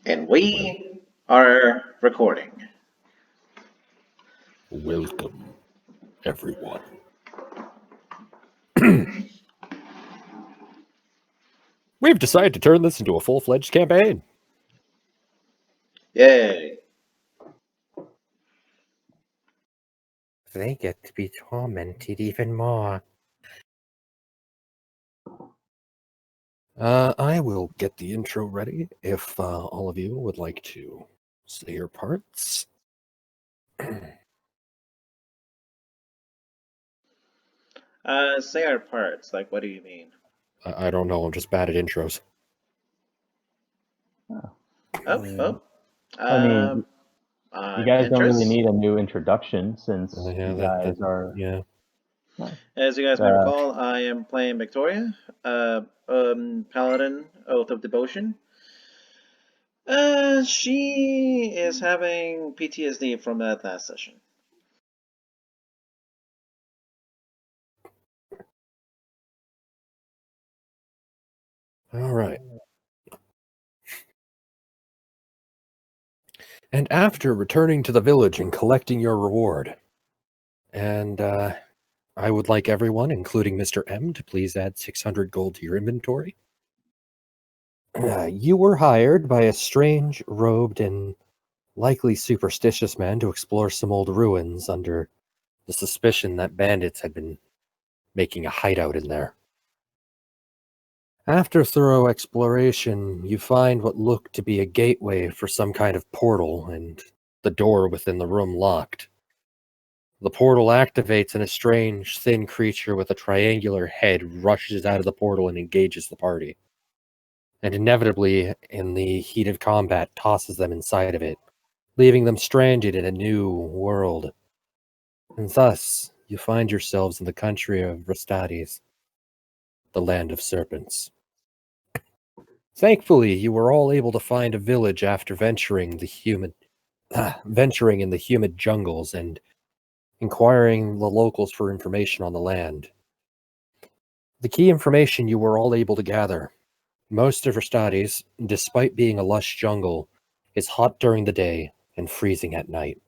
And we are recording. Welcome, everyone. We've decided to turn this into a full-fledged campaign. Yay! They get to be tormented even more. I will get the intro ready if all of you would like to say your parts. Say our parts. Like, what do you mean? I don't know, I'm just bad at intros. I mean, you guys don't really need a new introduction since you guys are. Yeah. As you guys may recall, I am playing Victoria, Paladin, Oath of Devotion. She is having PTSD from that last session. All right. And after returning to the village and collecting your reward, and I would like everyone, including Mr. M, to please add 600 gold to your inventory. You were hired by a strange, robed, and likely superstitious man to explore some old ruins under the suspicion that bandits had been making a hideout in there. After thorough exploration, you find what looked to be a gateway for some kind of portal, and the door within the room locked. The portal activates, and a strange, thin creature with a triangular head rushes out of the portal and engages the party. And inevitably, in the heat of combat, tosses them inside of it, leaving them stranded in a new world. And thus, you find yourselves in the country of Rastades, the land of serpents. Thankfully, you were all able to find a village after venturing in the humid jungles and inquiring the locals for information on the land. The key information you were all able to gather: most of Rastades, despite being a lush jungle, is hot during the day and freezing at night.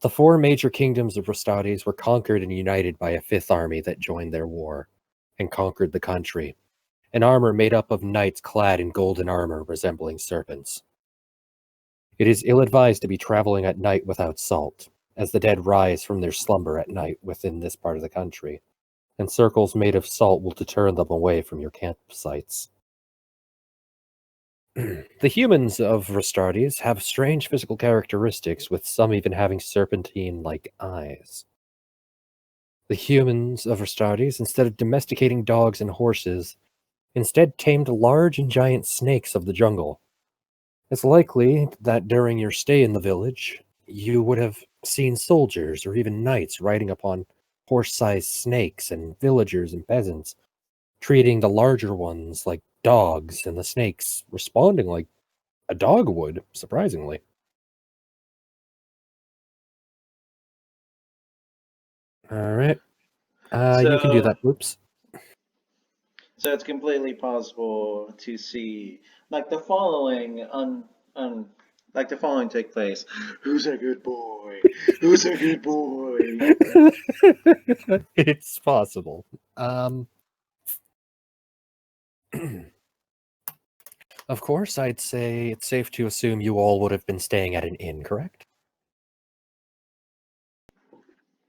The four major kingdoms of Rastades were conquered and united by a fifth army that joined their war and conquered the country, an armor made up of knights clad in golden armor resembling serpents. It is ill-advised to be traveling at night without salt, as the dead rise from their slumber at night within this part of the country, and circles made of salt will deter them away from your campsites. The humans of Rastades have strange physical characteristics, with some even having serpentine-like eyes. The humans of Rastades, instead of domesticating dogs and horses, instead tamed large and giant snakes of the jungle. It's likely that during your stay in the village, you would have seen soldiers or even knights riding upon horse-sized snakes, and villagers and peasants treating the larger ones like dogs, and the snakes responding like a dog would, surprisingly. Alright. You can do that, Bloops. So it's completely possible to see, like, the following like the following take place. Who's a good boy? Who's a good boy? It's possible. Of course, I'd say it's safe to assume you all would have been staying at an inn, correct?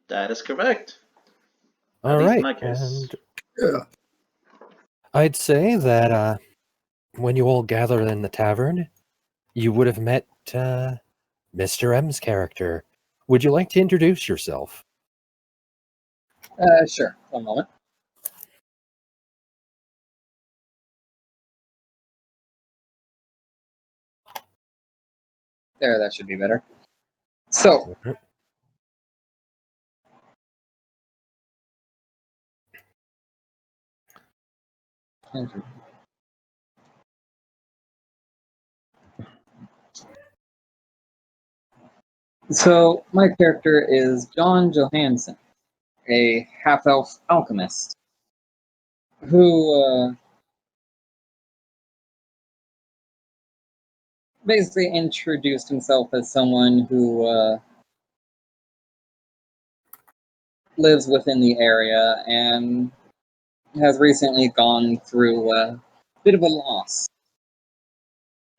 That is correct. All least in right, my case. and I'd say that when you all gathered in the tavern, you would have met Mr. M's character. Would you like to introduce yourself? Sure. One moment. There, that should be better. So, my character is John Johanson, a half-elf alchemist, who basically introduced himself as someone who lives within the area and has recently gone through a bit of a loss.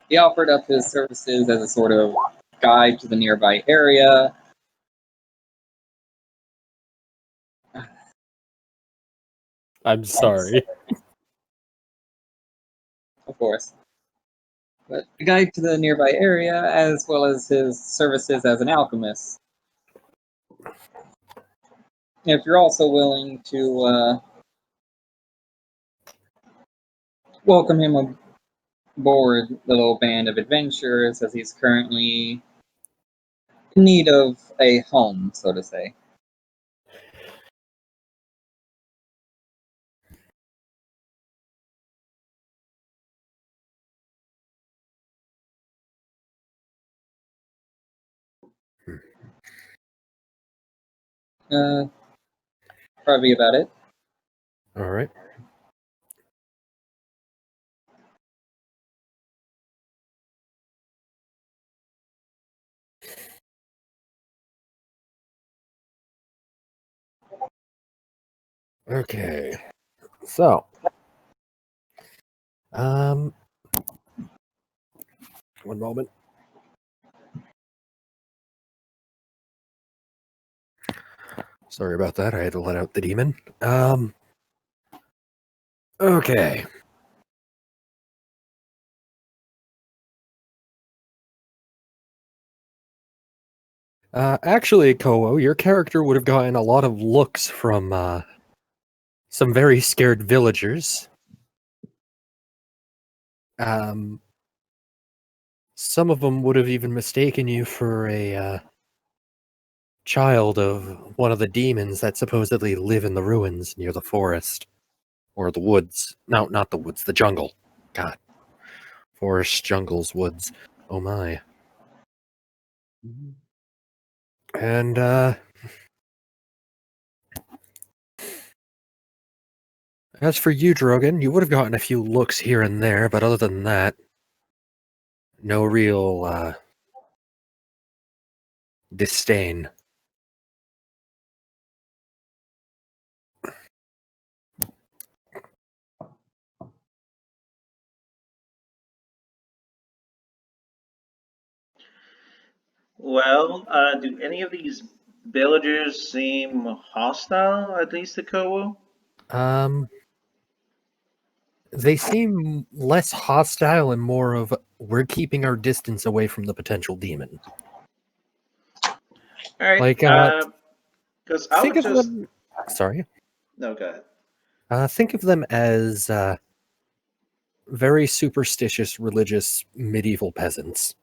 He offered up his services as a sort of guide to the nearby area. I'm sorry. Of course. But a guide to the nearby area, as well as his services as an alchemist. If you're also willing to welcome him aboard the little band of adventurers, as he's currently in need of a home, so to say. Probably about it. All right. Okay. So, one moment. Sorry about that. I had to let out the demon. Okay. Actually, Kowu, your character would have gotten a lot of looks from some very scared villagers. Some of them would have even mistaken you for a child of one of the demons that supposedly live in the ruins near the forest. Or the woods. No, not the woods, the jungle. God. Forest, jungles, woods. Oh my. And, as for you, Drogund, you would have gotten a few looks here and there, but other than that, no real, disdain. Well, do any of these villagers seem hostile, at least to Kowu? They seem less hostile and more of, we're keeping our distance away from the potential demon. Alright, Like, because I think would of just... them... Sorry? No, go ahead. Think of them as, very superstitious, religious, medieval peasants.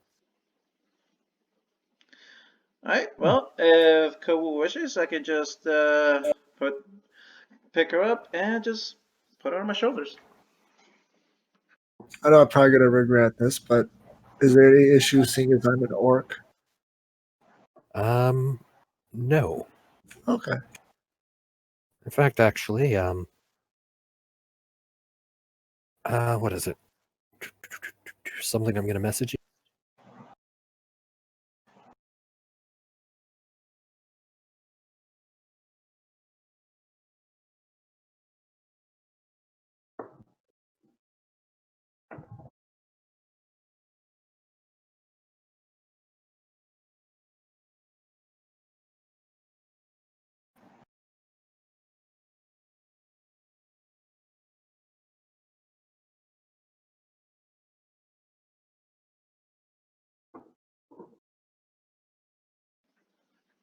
Alright, well, if Kowu wishes, I could just pick her up and just put her on my shoulders. I know I'm probably going to regret this, but is there any issue seeing as I'm an orc? No. Okay. In fact, actually, what is it? Something I'm going to message you.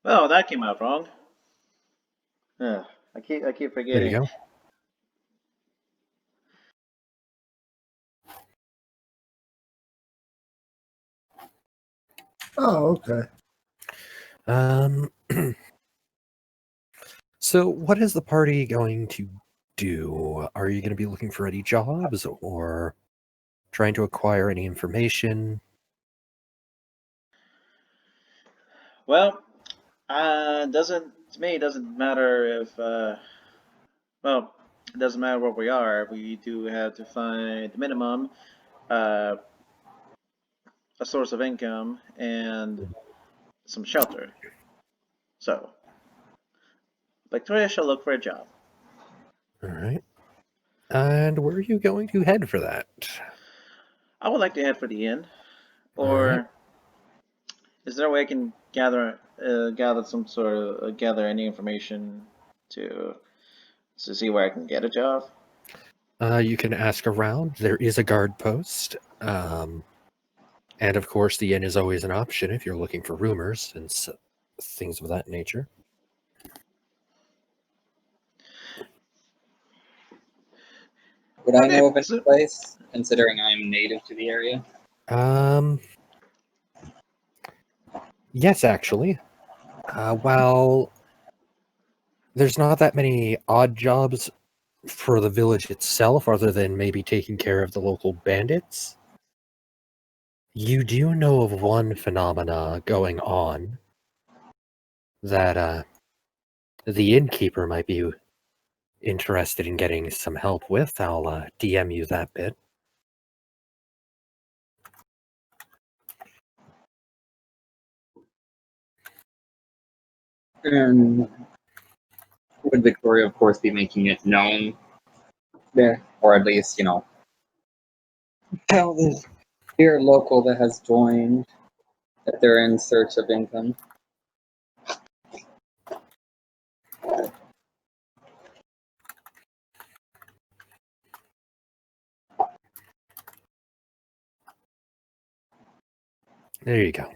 Oh, that came out wrong. I keep There you forgetting. go. Oh, okay. So what is the party going to do? Are you going to be looking for any jobs or trying to acquire any information? Well, to me, it doesn't matter if, well, it doesn't matter where we are. We do have to find the minimum, uh, a source of income and some shelter. So, Victoria shall look for a job. All right. And where are you going to head for that? I would like to head for the inn. All Or right. is there a way I can gather any information to see where I can get a job? You can ask around. There is a guard post. And of course, the inn is always an option if you're looking for rumors and things of that nature. Would I know of any place, considering I'm native to the area? Yes, actually. While there's not that many odd jobs for the village itself, other than maybe taking care of the local bandits, you do know of one phenomena going on that the innkeeper might be interested in getting some help with. I'll DM you that bit. And would Victoria, of course, be making it known there? Or at least, tell this dear local that has joined that they're in search of income? There you go.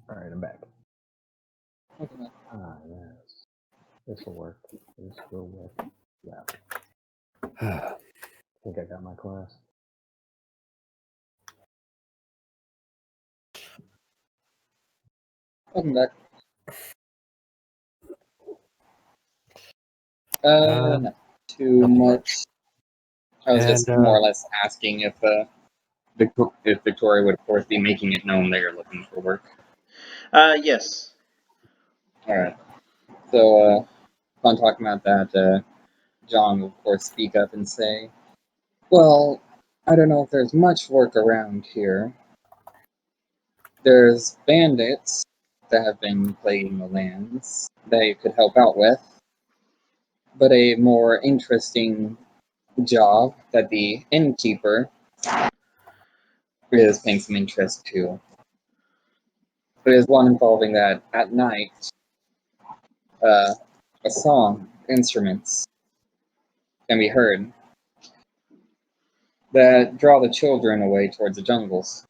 All right, I'm back. Okay. Yes. This will work. This will work. Yeah. I think I got my class. Welcome back. Not too much. I was just more or less asking if Victoria would, of course, be making it known that you're looking for work. Yes. Alright. So, upon talking about that, John will, of course, speak up and say, well, I don't know if there's much work around here. There's bandits that have been plaguing the lands that you could help out with, but a more interesting job that the innkeeper is paying some interest to. It is one involving that at night, a song, instruments can be heard that draw the children away towards the jungles.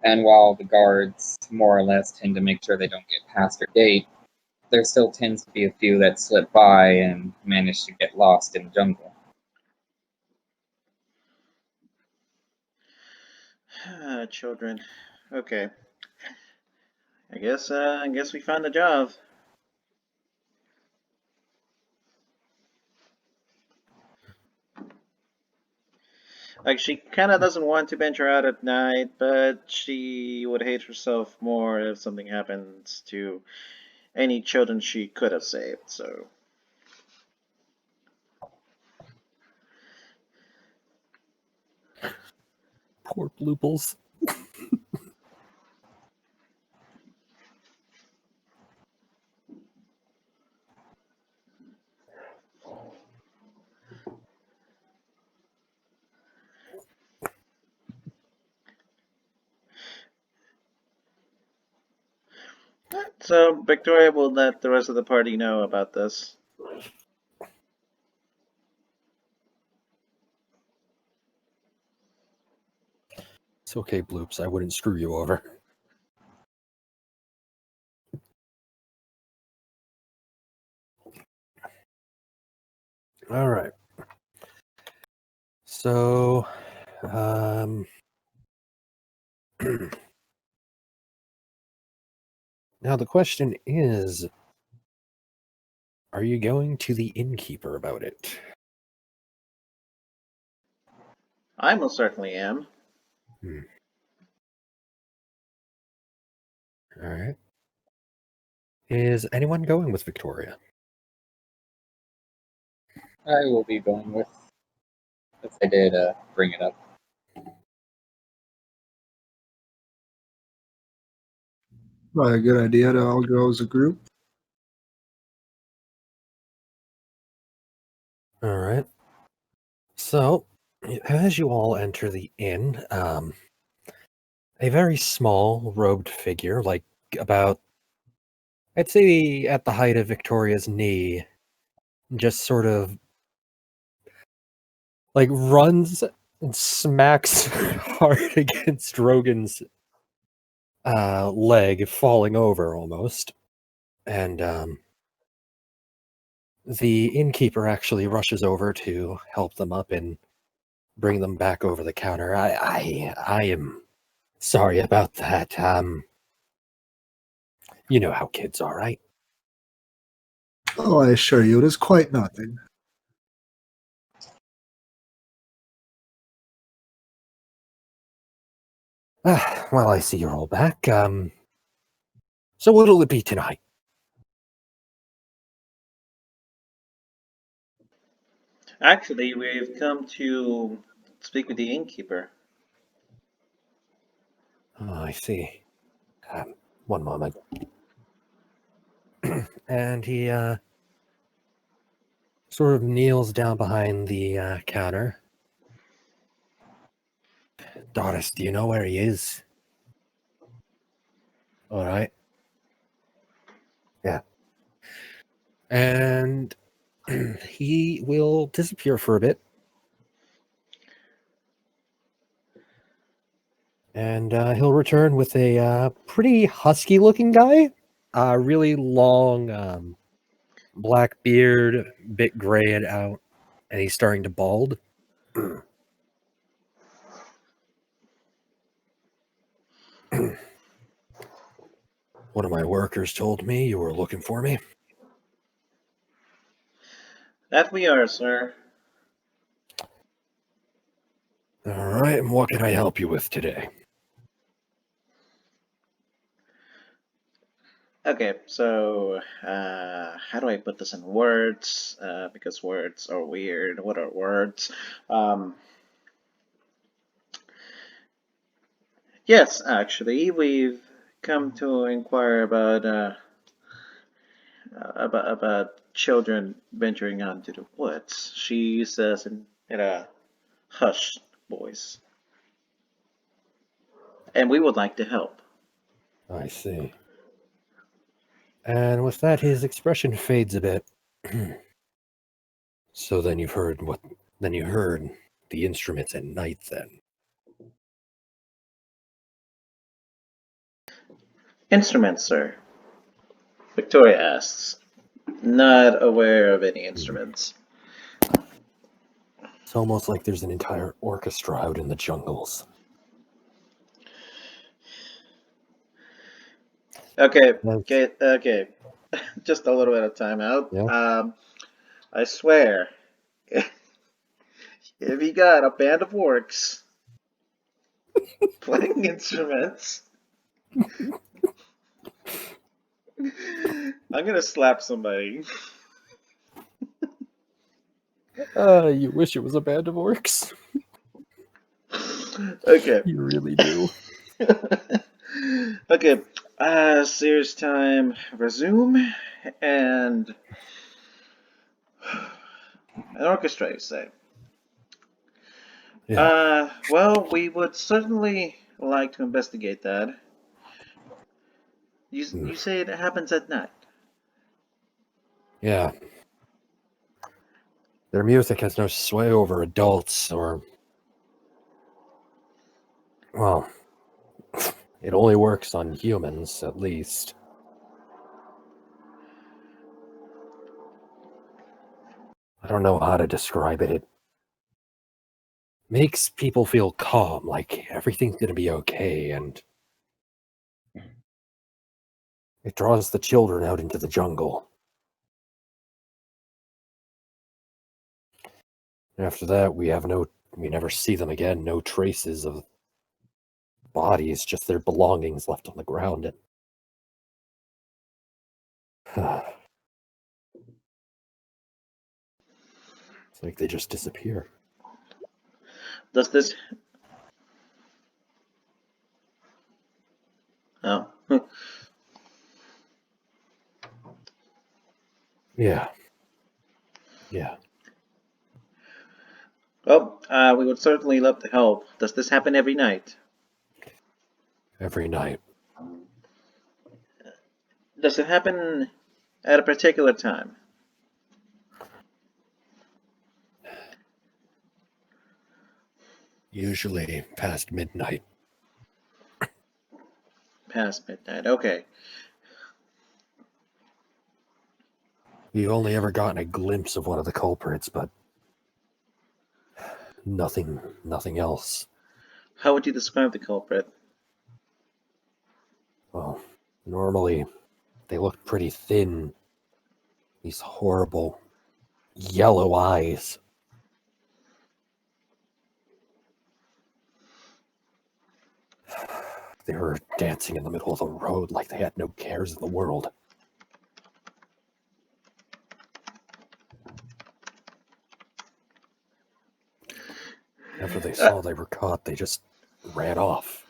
And while the guards more or less tend to make sure they don't get past their gate, there still tends to be a few that slip by and manage to get lost in the jungle. Children. Okay. I guess we found a job. Like, she kind of doesn't want to venture out at night, but she would hate herself more if something happens to any children she could have saved, so. Poor Blooples. So, Victoria will let the rest of the party know about this. It's okay, Bloops. I wouldn't screw you over. All right. So, now the question is, are you going to the innkeeper about it? I most certainly am. All right. Is anyone going with Victoria? I will be going with, if I did bring it up. Probably a good idea to all go as a group. All right. So, as you all enter the inn, a very small robed figure, like about, I'd say at the height of Victoria's knee, just sort of like runs and smacks hard against Drogund's leg, falling over almost. And the innkeeper actually rushes over to help them up and bring them back over the counter. I am sorry about that. You know how kids are, right? Oh, I assure you, it is quite nothing. Well, I see you're all back. So what'll it be tonight? Actually, we've come to speak with the innkeeper. Oh, I see. One moment. And he sort of kneels down behind the counter. Doris, do you know where he is? All right. Yeah. And he will disappear for a bit. And he'll return with a pretty husky-looking guy. Really long black beard, bit grayed out, and he's starting to bald. One of my workers told me you were looking for me. That we are, sir. All right, and what can I help you with today? Okay, so how do I put this in words? Because words are weird. What are words? Yes, actually, we've come to inquire about children venturing onto the woods. She says in a hushed voice, and we would like to help. I see. And with that, his expression fades a bit. So then you heard the instruments at night then. Instruments, sir. Victoria asks, not aware of any instruments. It's almost like there's an entire orchestra out in the jungles. Okay. Just a little bit of time out. Yeah. I swear, if you got a band of orcs playing instruments, I'm gonna slap somebody. You wish it was a band of orcs. Okay. You really do. Okay. Serious time. Resume. And an orchestra, you say? Yeah. Well, we would certainly like to investigate that. You say it happens at night? Yeah. Their music has no sway over adults or Well, it only works on humans, at least. I don't know how to describe it. It makes people feel calm, like everything's gonna be okay, and it draws the children out into the jungle. After that, we never see them again. No traces of bodies, just their belongings left on the ground. It's like they just disappear. Does this... Oh. Yeah. Well, we would certainly love to help. Does this happen every night? Every night. Does it happen at a particular time? Usually past midnight. Past midnight, okay. We've only ever gotten a glimpse of one of the culprits, but nothing else. How would you describe the culprit? Well, normally they look pretty thin. These horrible yellow eyes. They were dancing in the middle of the road like they had no cares in the world. After they saw they were caught, they just ran off.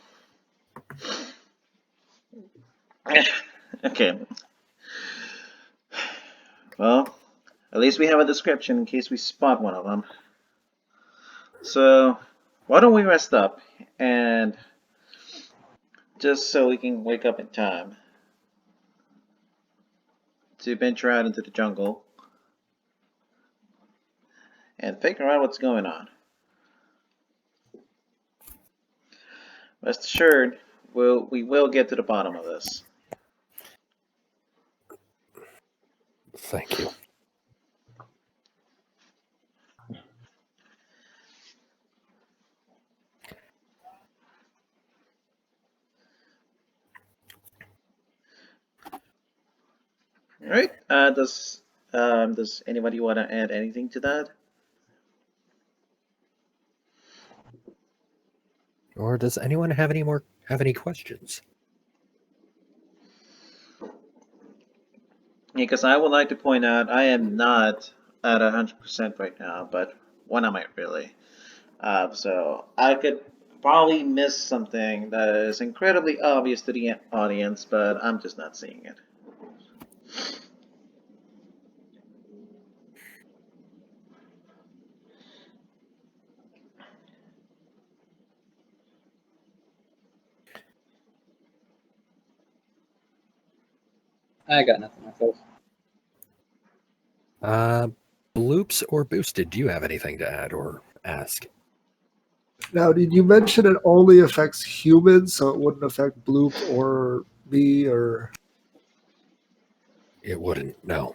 Okay. Well, at least we have a description in case we spot one of them. So, why don't we rest up, and just so we can wake up in time to venture out into the jungle and figure out what's going on. Rest assured, we will get to the bottom of this. Thank you. All right. Does anybody want to add anything to that? Or does anyone have any questions? Because I would like to point out I am not at 100% right now, but when am I really? So I could probably miss something that is incredibly obvious to the audience, but I'm just not seeing it. I got nothing myself. Bloops or Boosted, do you have anything to add or ask? Now, did you mention it only affects humans, so it wouldn't affect Bloop or me, or... It wouldn't, no.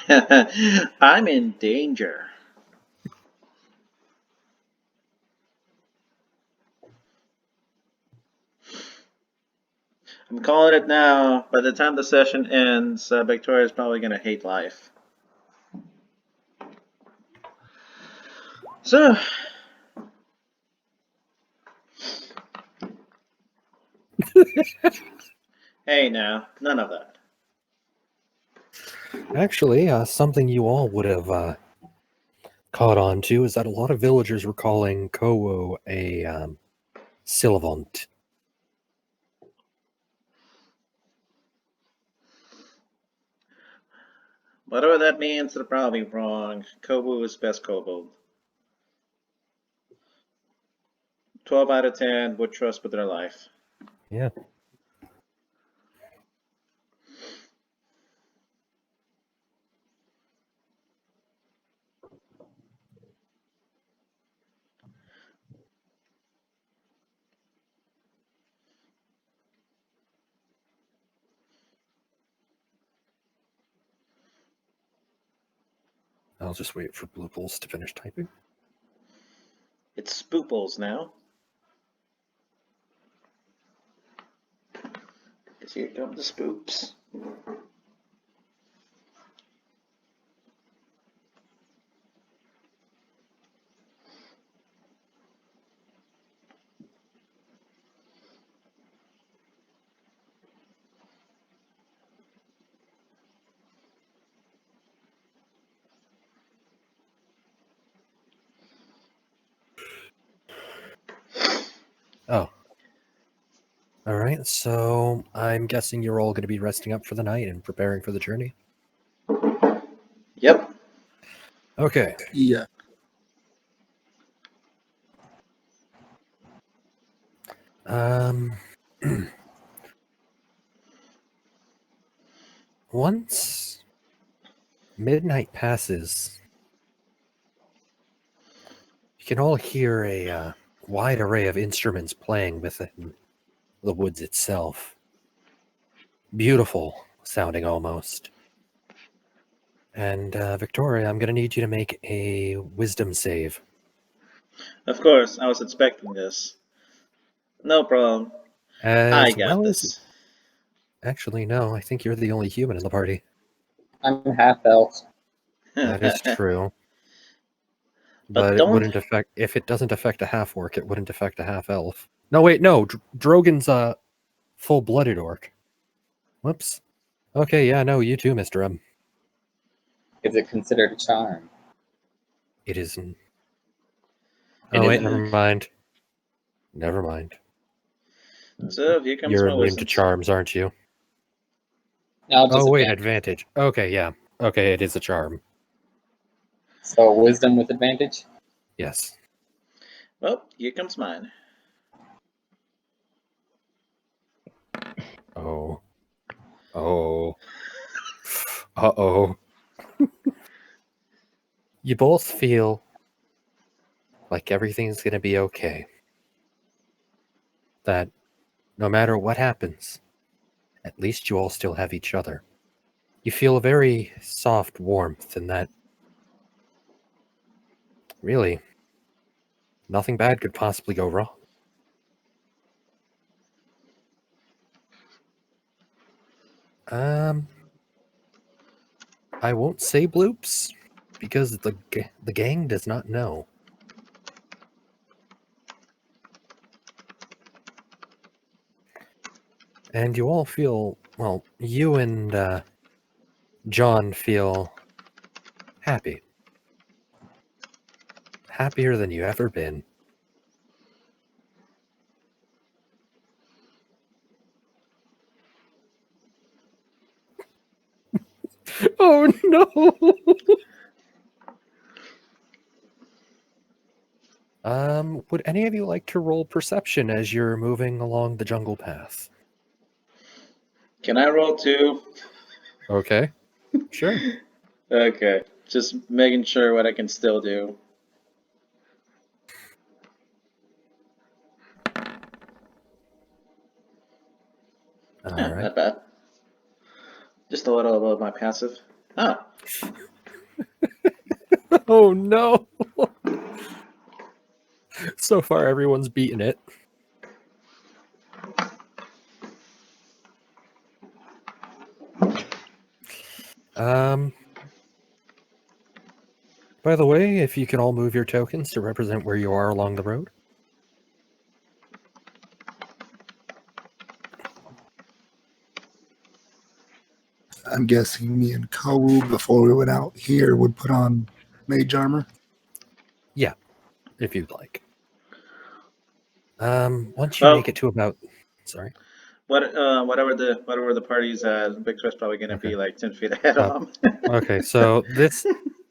I'm in danger. I'm calling it now. By the time the session ends, Victoria's probably going to hate life. So, hey now, none of that. Actually, something you all would have caught on to is that a lot of villagers were calling Kowu a Sylvant. Whatever that means, they're probably wrong. Kowu is best Kobold. 12 out of 10 would trust with their life. Yeah. I'll just wait for Blooples to finish typing. It's Spooples now. Here come the spoops. Oh. Alright, so I'm guessing you're all going to be resting up for the night and preparing for the journey? Yep. Okay. Yeah. Once midnight passes, you can all hear a wide array of instruments playing within the woods itself. Beautiful sounding almost. And Victoria, I'm going to need you to make a wisdom save. Of course, I was expecting this. No problem. I got this. Actually, no, I think you're the only human in the party. I'm half elf. That is true. But it wouldn't affect, if it doesn't affect a half orc, it wouldn't affect a half elf. No, wait, no, Drogund's a full-blooded orc. Whoops. Okay, yeah, no, you too, Mr. M. Is it considered a charm? It isn't. It Wait, isn't. never mind. Never mind. So here comes You're my immune wisdom. to charms, aren't you? No, just Oh, wait, advantage. Okay, yeah. Okay, it is a charm. So wisdom with advantage? Yes. Well, here comes mine. Oh. Oh. Uh-oh. You both feel like everything's going to be okay. That no matter what happens, at least you all still have each other. You feel a very soft warmth in that. Really, nothing bad could possibly go wrong. I won't say Bloops, because the gang does not know. And you all feel, well, you and John feel happy. Happier than you've ever been. Oh no! Would any of you like to roll perception as you're moving along the jungle path? Can I roll too? Okay. Sure. Okay. Just making sure what I can still do. All Yeah, right. not bad. Just a little above my passive. Ah. Oh no! So far, everyone's beaten it. By the way, if you can all move your tokens to represent where you are along the road. I'm guessing me and Kowu, before we went out here, would put on mage armor. Yeah, if you'd like. Once you make it to about... Sorry. Whatever the party's at, Victor's probably going to be like 10 feet ahead of them. Okay, so this...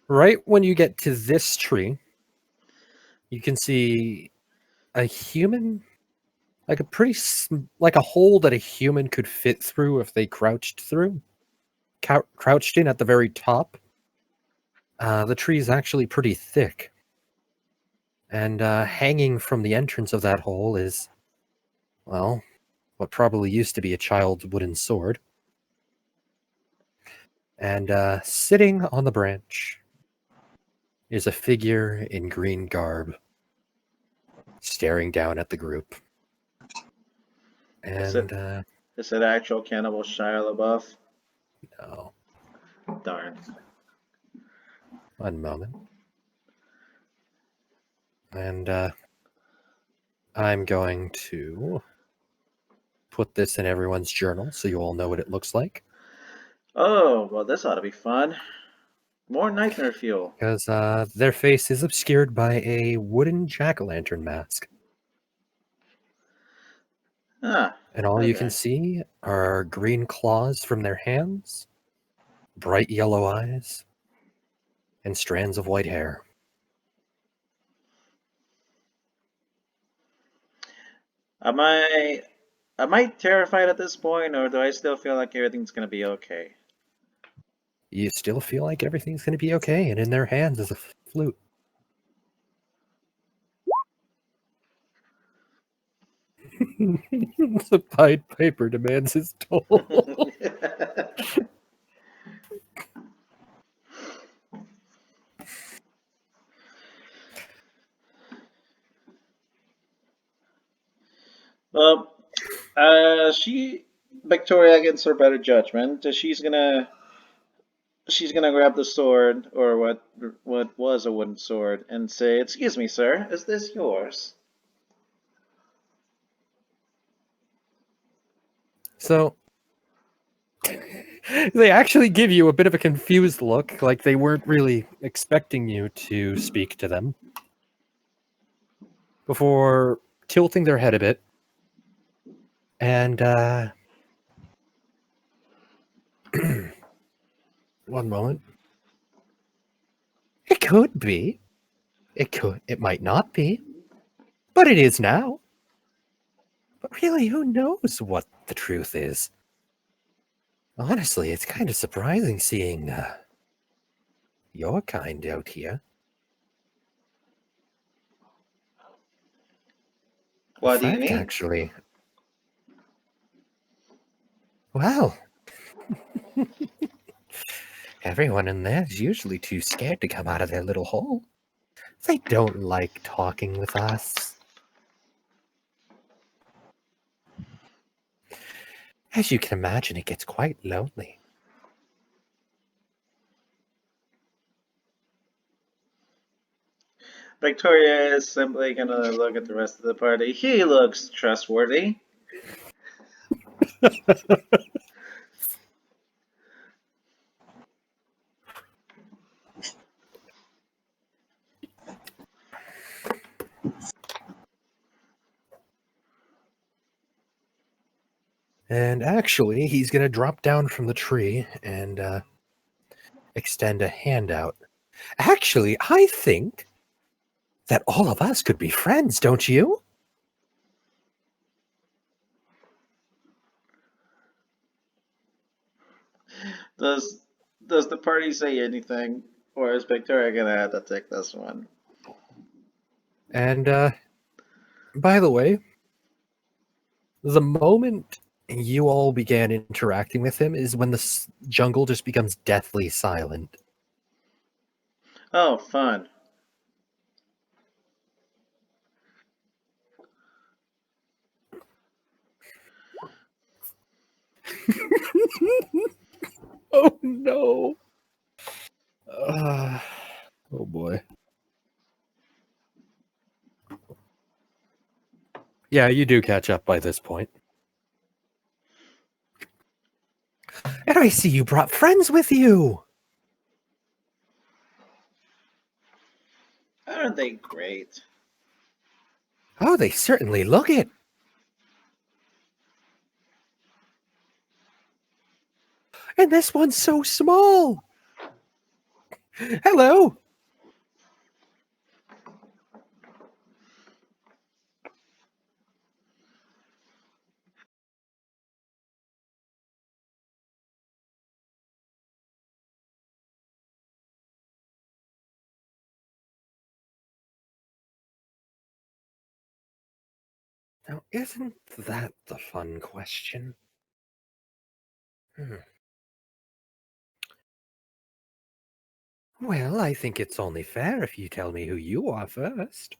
Right when you get to this tree, you can see a human... Like a pretty... Like a hole that a human could fit through if they crouched through. Crouched in at the very top. The tree is actually pretty thick. And hanging from the entrance of that hole is, well, what probably used to be a child's wooden sword. And sitting on the branch is a figure in green garb staring down at the group. And, is it actual cannibal Shia LaBeouf? No. Darn. One moment. And, I'm going to put this in everyone's journal so you all know what it looks like. Oh, well, this ought to be fun. More nightmare fuel. Because their face is obscured by a wooden jack-o'-lantern mask. Ah, and all okay. you can see are green claws from their hands, bright yellow eyes, and strands of white hair. Am I terrified at this point, or do I still feel like everything's gonna be okay? You still feel like everything's going to be okay, and in their hands is a flute. The Pied Piper demands his toll. Well, Victoria against her better judgment, she's gonna grab the sword, or what was a wooden sword, and say, "Excuse me, sir, is this yours?" So, they actually give you a bit of a confused look, like they weren't really expecting you to speak to them, before tilting their head a bit, and, one moment. It could be. It might not be. But it is now. But really, who knows what the truth is? Honestly, it's kind of surprising seeing your kind out here. What do you mean? Actually. Well, everyone in there is usually too scared to come out of their little hole. They don't like talking with us. As you can imagine, it gets quite lonely. Victoria is simply gonna look at the rest of the party. He looks trustworthy. And actually, he's going to drop down from the tree and extend a hand out. Actually, I think that all of us could be friends, don't you? Does the party say anything, or is Victoria gonna have to take this one? And by the way, the moment you all began interacting with him is when the jungle just becomes deathly silent. Oh, fun. Oh no. Oh boy. Yeah, you do catch up by this point. And I see you brought friends with you. Aren't they great? Oh, they certainly look it. And this one's so small. Hello. Now, isn't that the fun question? Well, I think it's only fair if you tell me who you are first.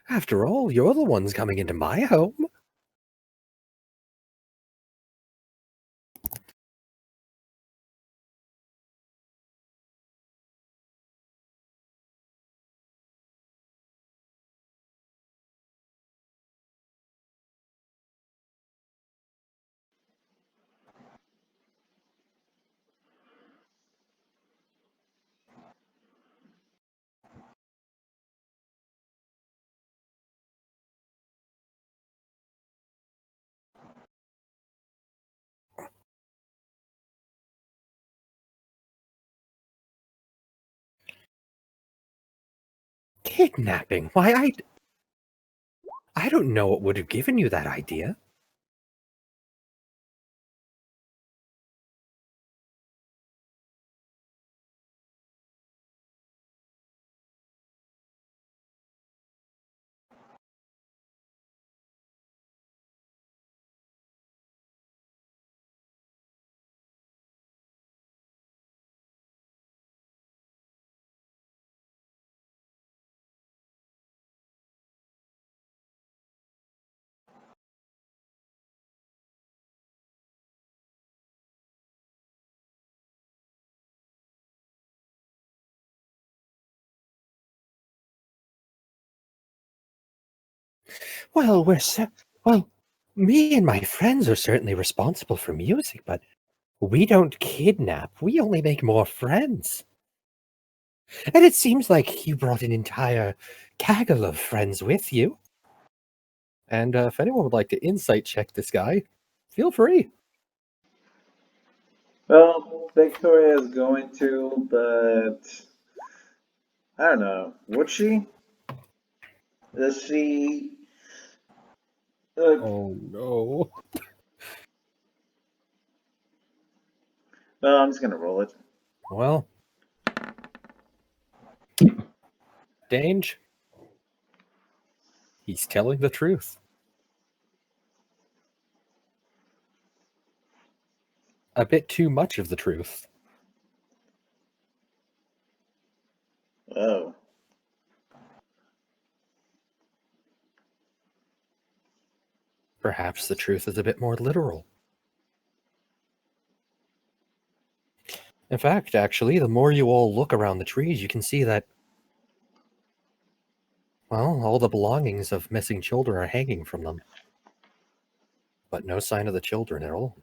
After all, you're the ones coming into my home. Kidnapping? Why, I don't know what would have given you that idea. Well, me and my friends are certainly responsible for music, but we don't kidnap. We only make more friends. And it seems like you brought an entire gaggle of friends with you. And if anyone would like to insight check this guy, feel free. Well, Victoria is going to, but I don't know. Would she? Does she? Oh no. Well, I'm just gonna roll it. Well, Dange, he's telling the truth. A bit too much of the truth. Oh. Perhaps the truth is a bit more literal. In fact, actually, the more you all look around the trees, you can see that, well, all the belongings of missing children are hanging from them. But no sign of the children at all.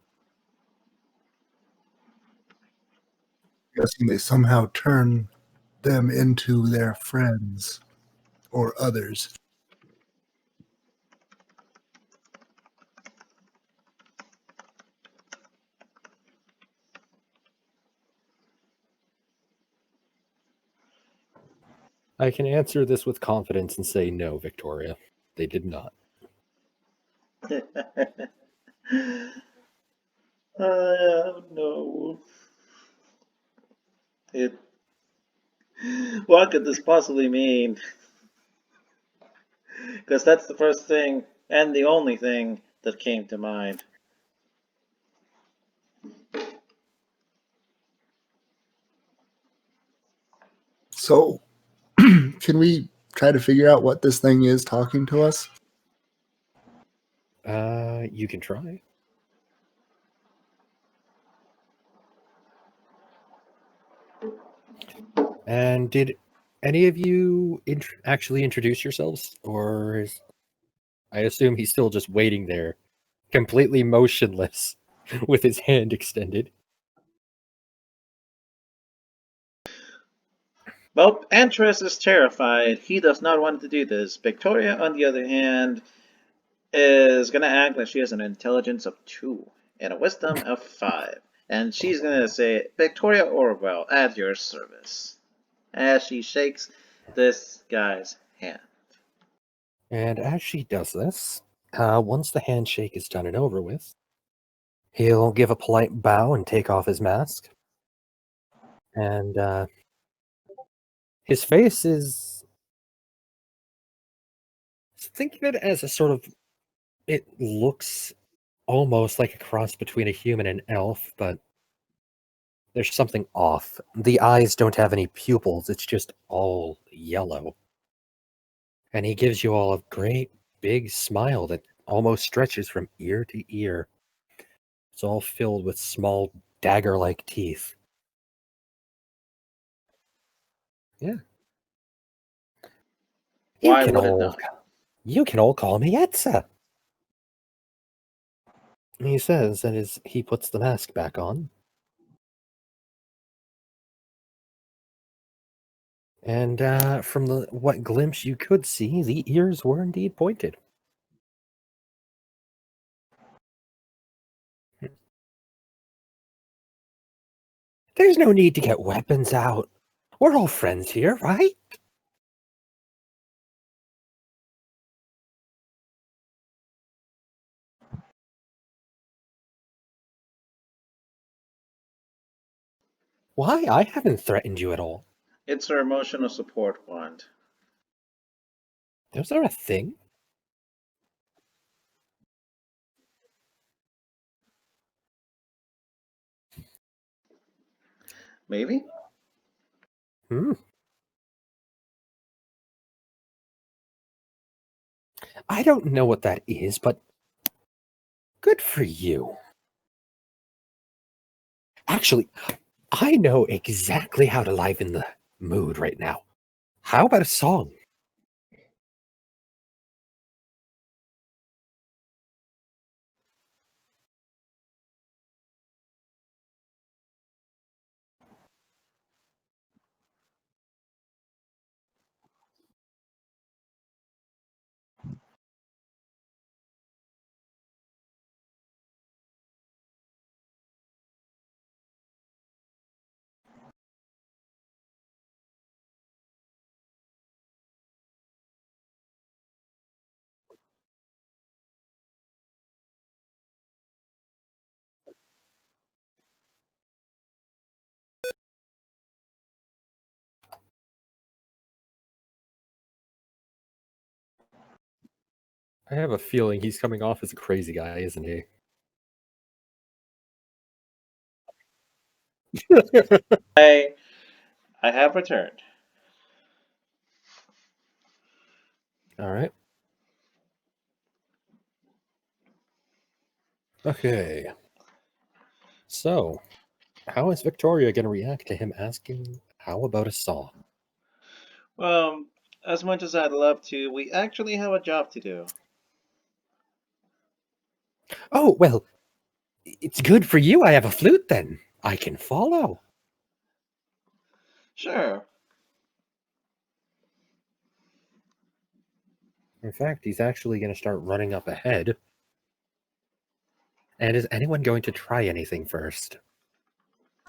Guessing they somehow turn them into their friends or others. I can answer this with confidence and say no, Victoria. They did not. No. What could this possibly mean? Because that's the first thing and the only thing that came to mind. So, can we try to figure out what this thing is talking to us? You can try. And did any of you actually introduce yourselves? Or is... I assume he's still just waiting there, completely motionless, with his hand extended. Well, Antris is terrified. He does not want to do this. Victoria, on the other hand, is going to act like she has an intelligence of 2 and a wisdom of 5. And she's going to say, Victoria Orwell, at your service. As she shakes this guy's hand. And as she does this, once the handshake is done and over with, he'll give a polite bow and take off his mask. And his face is... think of it as a sort of... It looks almost like a cross between a human and elf, but there's something off. The eyes don't have any pupils, it's just all yellow. And he gives you all a great big smile that almost stretches from ear to ear. It's all filled with small dagger-like teeth. Yeah. Why would it not? You can all call me Etza. He says as he puts the mask back on. And from what glimpse you could see, the ears were indeed pointed. There's no need to get weapons out. We're all friends here, right? Why? I haven't threatened you at all. It's our emotional support wand. Is there a thing? Maybe? I don't know what that is, but good for you. Actually, I know exactly how to liven the mood right now. How about a song? I have a feeling he's coming off as a crazy guy, isn't he? I have returned. All right. Okay. So, how is Victoria going to react to him asking, how about a song? Well, as much as I'd love to, we actually have a job to do. Oh, well, it's good for you I have a flute then. I can follow. Sure. In fact, he's actually going to start running up ahead. And is anyone going to try anything first?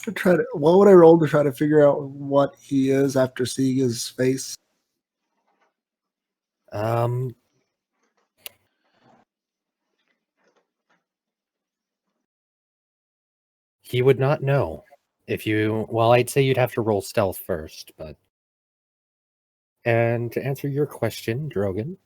What would I roll to try to figure out what he is after seeing his face? He would not know. Well, I'd say you'd have to roll stealth first, but... And to answer your question, Drogund,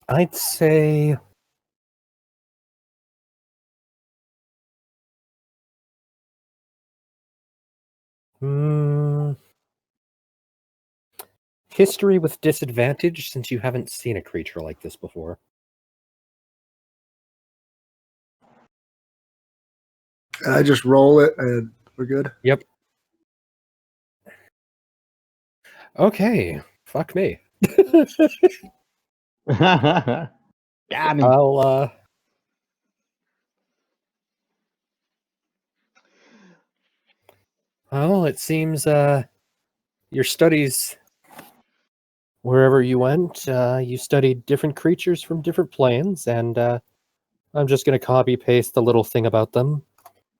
I'd say... history with disadvantage, since you haven't seen a creature like this before. And I just roll it and we're good? Yep. Okay. Fuck me. Got him. I'll, Well, it seems, your studies, wherever you went, you studied different creatures from different planes, and, I'm just gonna copy-paste the little thing about them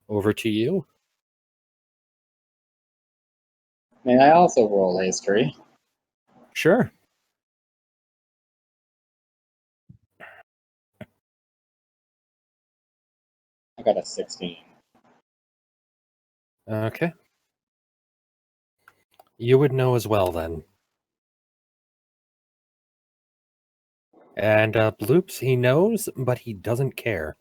over to you. May I also roll history? Sure. I got a 16. Okay. You would know as well, then. And Bloops, he knows, but he doesn't care.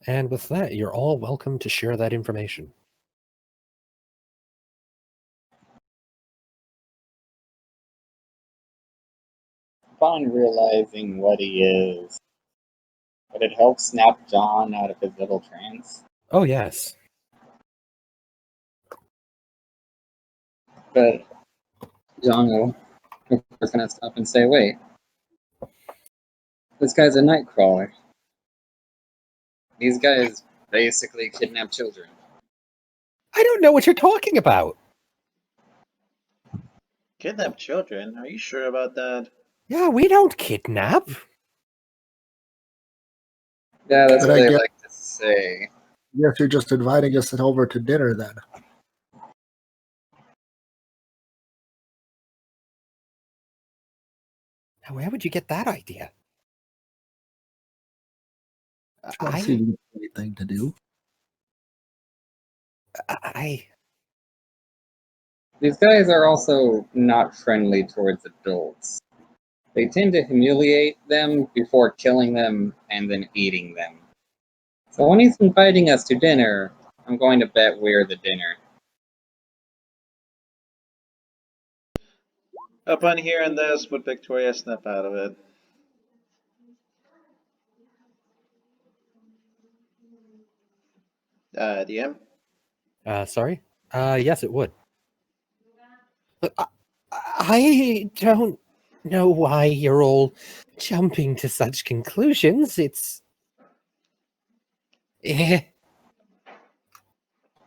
And with that, you're all welcome to share that information. Upon realizing what he is, would it help snap John out of his little trance? Oh, yes. But John will, of course, gonna stop and say, wait, this guy's a nightcrawler. These guys basically kidnap children. I don't know what you're talking about. Kidnap children? Are you sure about that? Yeah, we don't kidnap. Yeah, that's But what I they guess, like to say. Guess you're just inviting us over to dinner then. Now, where would you get that idea? Don't seem anything to do. These guys are also not friendly towards adults. They tend to humiliate them before killing them and then eating them. So when he's inviting us to dinner, I'm going to bet we're the dinner. Upon hearing this, would Victoria snap out of it? DM? Sorry? Yes, it would. Look, I don't know why you're all jumping to such conclusions. It's...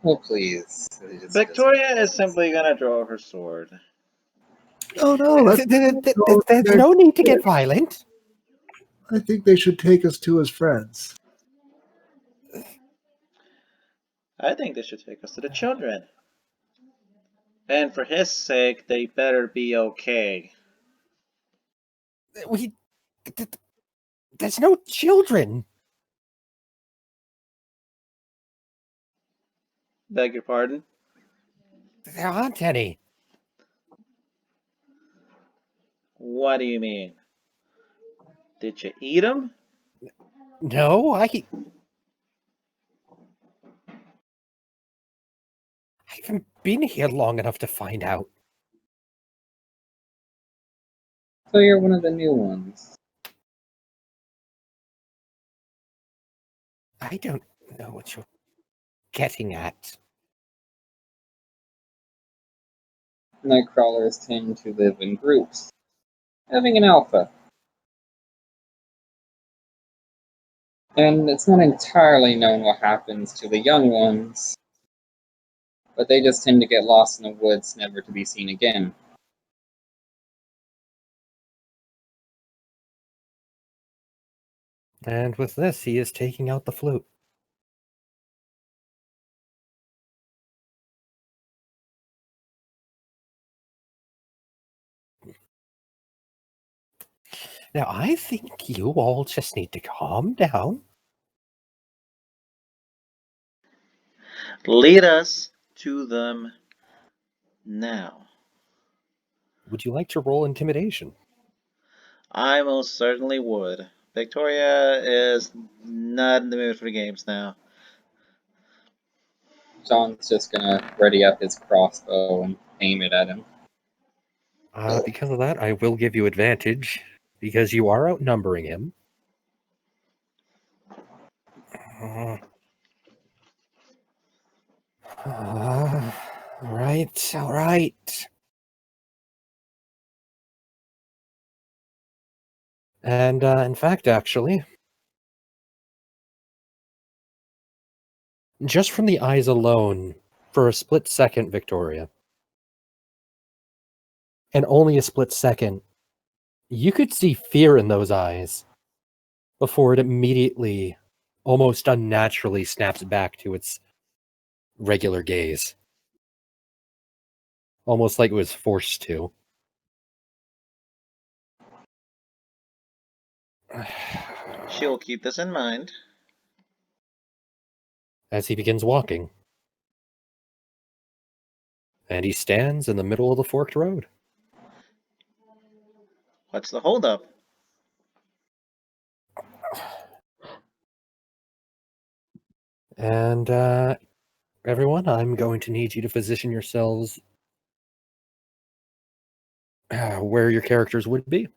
Oh, please. Victoria is simply gonna draw her sword. Oh no, There's no need to get violent. I think they should take us to as friends. I think they should take us to the children. And for his sake, they better be okay. There's no children. Beg your pardon? There aren't any. What do you mean? Did you eat them? No, I haven't been here long enough to find out. So you're one of the new ones. I don't know what you're getting at. Nightcrawlers tend to live in groups, having an alpha. And it's not entirely known what happens to the young ones, but they just tend to get lost in the woods, never to be seen again. And with this, he is taking out the flute. Now, I think you all just need to calm down. Lead us to them now. Would you like to roll intimidation? I most certainly would. Victoria is not in the mood for the games now. John's just gonna ready up his crossbow and aim it at him. Because of that, I will give you advantage, because you are outnumbering him. All right. And in fact, actually, just from the eyes alone, for a split second, Victoria, and only a split second, you could see fear in those eyes before it immediately, almost unnaturally, snaps back to its regular gaze. Almost like it was forced to. She'll keep this in mind. As he begins walking. And he stands in the middle of the forked road. What's the holdup? And everyone, I'm going to need you to position yourselves where your characters would be.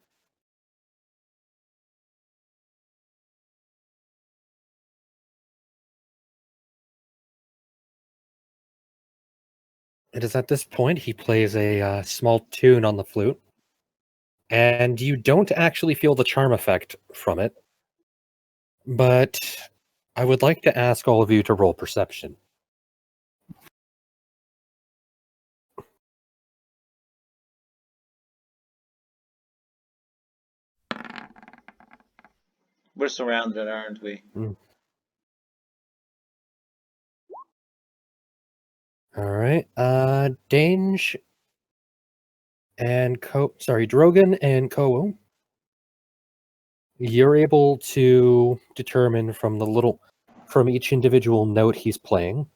It is at this point he plays a small tune on the flute, and you don't actually feel the charm effect from it, but I would like to ask all of you to roll perception. We're surrounded, aren't we? All right, Dange and Drogund and Kowu. You're able to determine from each individual note he's playing,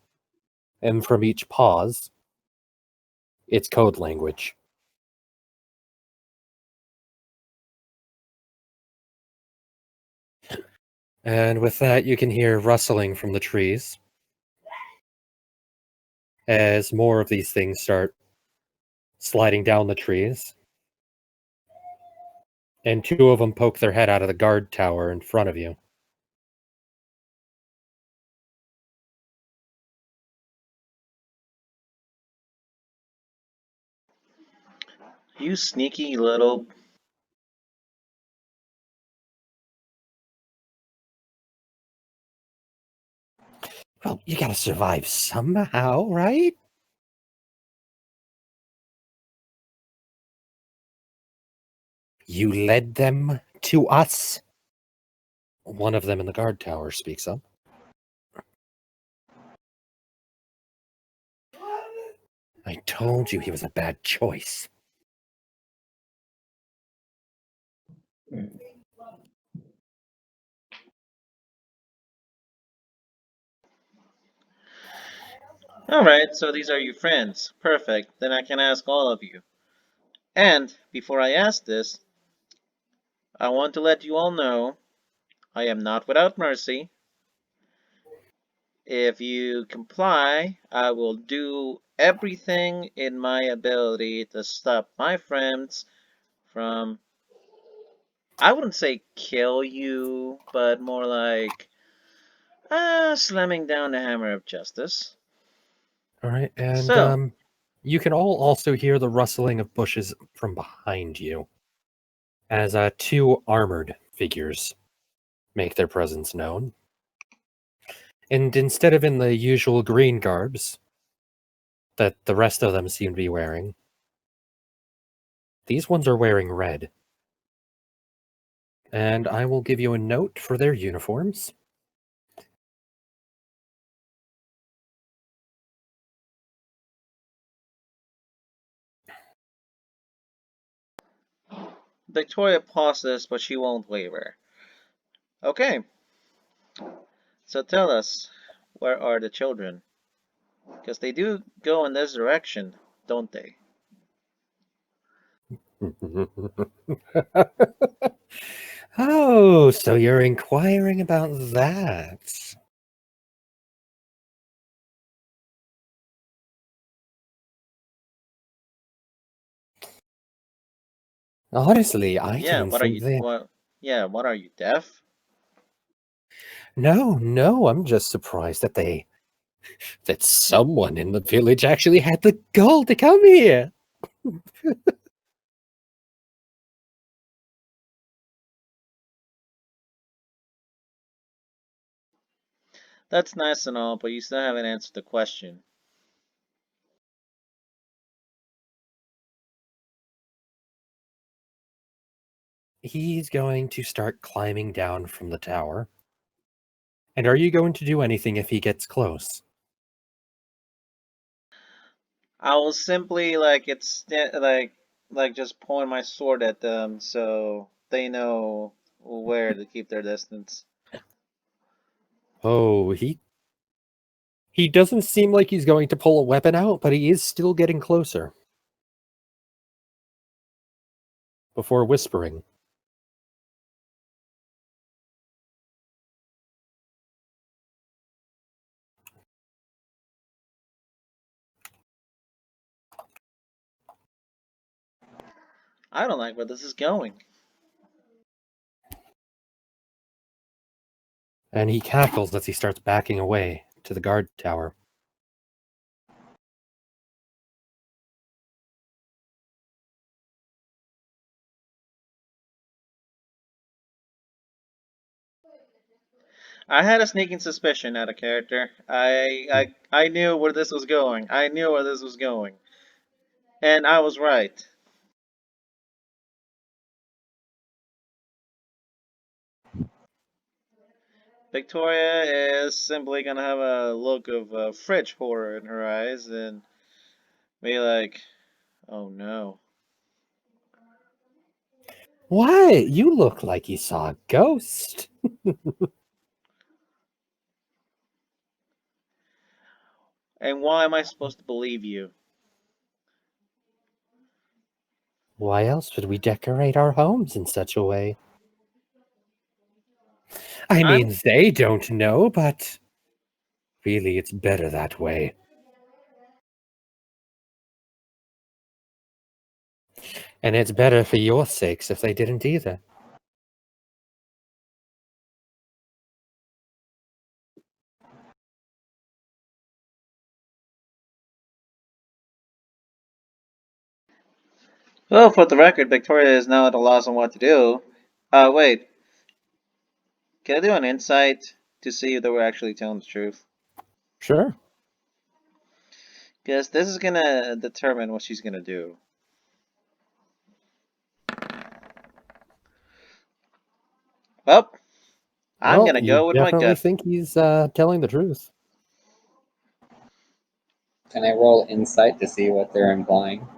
and from each pause, it's code language. And with that, you can hear rustling from the trees as more of these things start sliding down the trees. And two of them poke their head out of the guard tower in front of you. You sneaky little... Well, you gotta survive somehow, right? You led them to us? One of them in the guard tower speaks up. I told you he was a bad choice. Alright, so these are your friends. Perfect. Then I can ask all of you. And, before I ask this, I want to let you all know I am not without mercy. If you comply, I will do everything in my ability to stop my friends from... I wouldn't say kill you, but more like... slamming down the hammer of justice. All right, and So, you can all also hear the rustling of bushes from behind you as two armored figures make their presence known. And instead of in the usual green garbs that the rest of them seem to be wearing, these ones are wearing red. And I will give you a note for their uniforms. Victoria pauses, but she won't waver. Okay. So tell us, where are the children? Because they do go in this direction, don't they? Oh, so you're inquiring about that. Honestly, I Yeah, didn't what are think you? they... What? Yeah, what are you, deaf? No, I'm just surprised that someone in the village actually had the gall to come here. That's nice and all, but you still haven't answered the question. He's going to start climbing down from the tower. And are you going to do anything if he gets close? I will simply like just point my sword at them so they know where to keep their distance. Oh, he doesn't seem like he's going to pull a weapon out, but he is still getting closer. Before whispering. I don't like where this is going. And he cackles as he starts backing away to the guard tower. I had a sneaking suspicion out of character. I knew where this was going. I knew where this was going. And I was right. Victoria is simply gonna have a look of fridge horror in her eyes and be like, oh no. Why? You look like you saw a ghost. And why am I supposed to believe you? Why else would we decorate our homes in such a way? I I'm mean, they don't know, but really it's better that way. And it's better for your sakes if they didn't either. well, for the record, Victoria is now at a loss on what to do. Wait. Can I do an insight to see if they were actually telling the truth? Sure. Because this is gonna determine what she's gonna do. Well, I'm gonna You go with my definitely gut. think he's telling the truth. Can I roll insight to see what they're implying?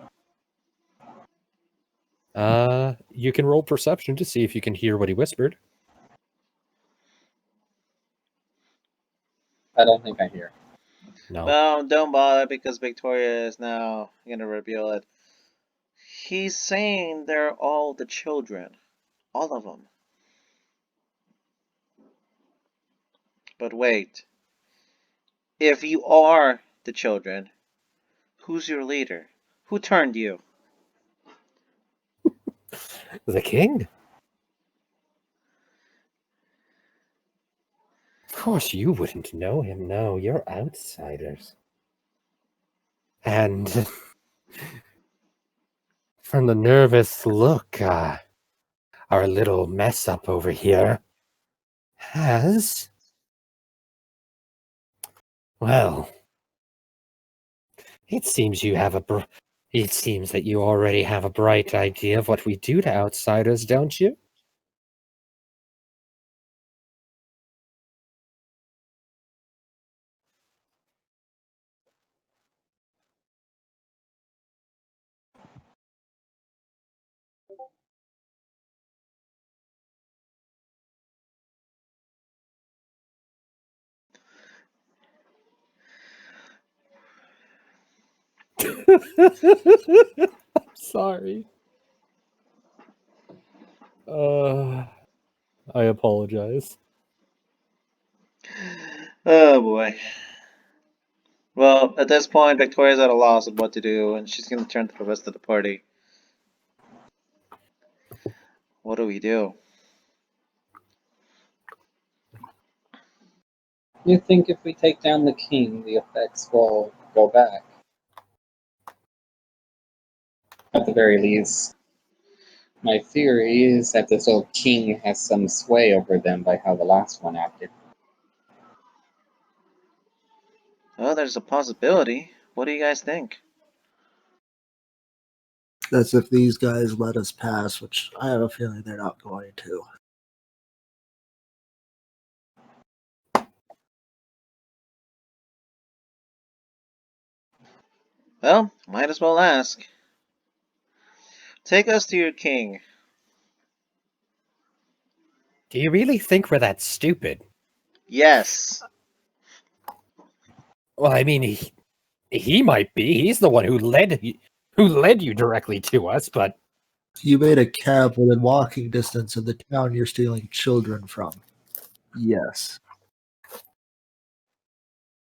You can roll perception to see if you can hear what he whispered. I don't think I hear. No. Well, don't bother because Victoria is now gonna reveal it. He's saying they're all the children. All of them. But wait. If you are the children, who's your leader? Who turned you? The king? Of course you wouldn't know him, no. You're outsiders. And from the nervous look, our little mess up over here has... Well, it seems it seems that you already have a bright idea of what we do to outsiders, don't you? Sorry. I apologize. Oh boy. Well, at this point, Victoria's at a loss of what to do, and she's gonna turn to the rest of the party. what do we do? You think if we take down the king, the effects will go back? At the very least, my theory is that this old king has some sway over them by how the last one acted. Well, there's a possibility. What do you guys think? That's if these guys let us pass, which I have a feeling they're not going to. Well, might as well ask. Take us to your king. Do you really think we're that stupid? Yes. Well, I mean, he might be. He's the one who led you directly to us, but You made a camp within walking distance of the town you're stealing children from. Yes.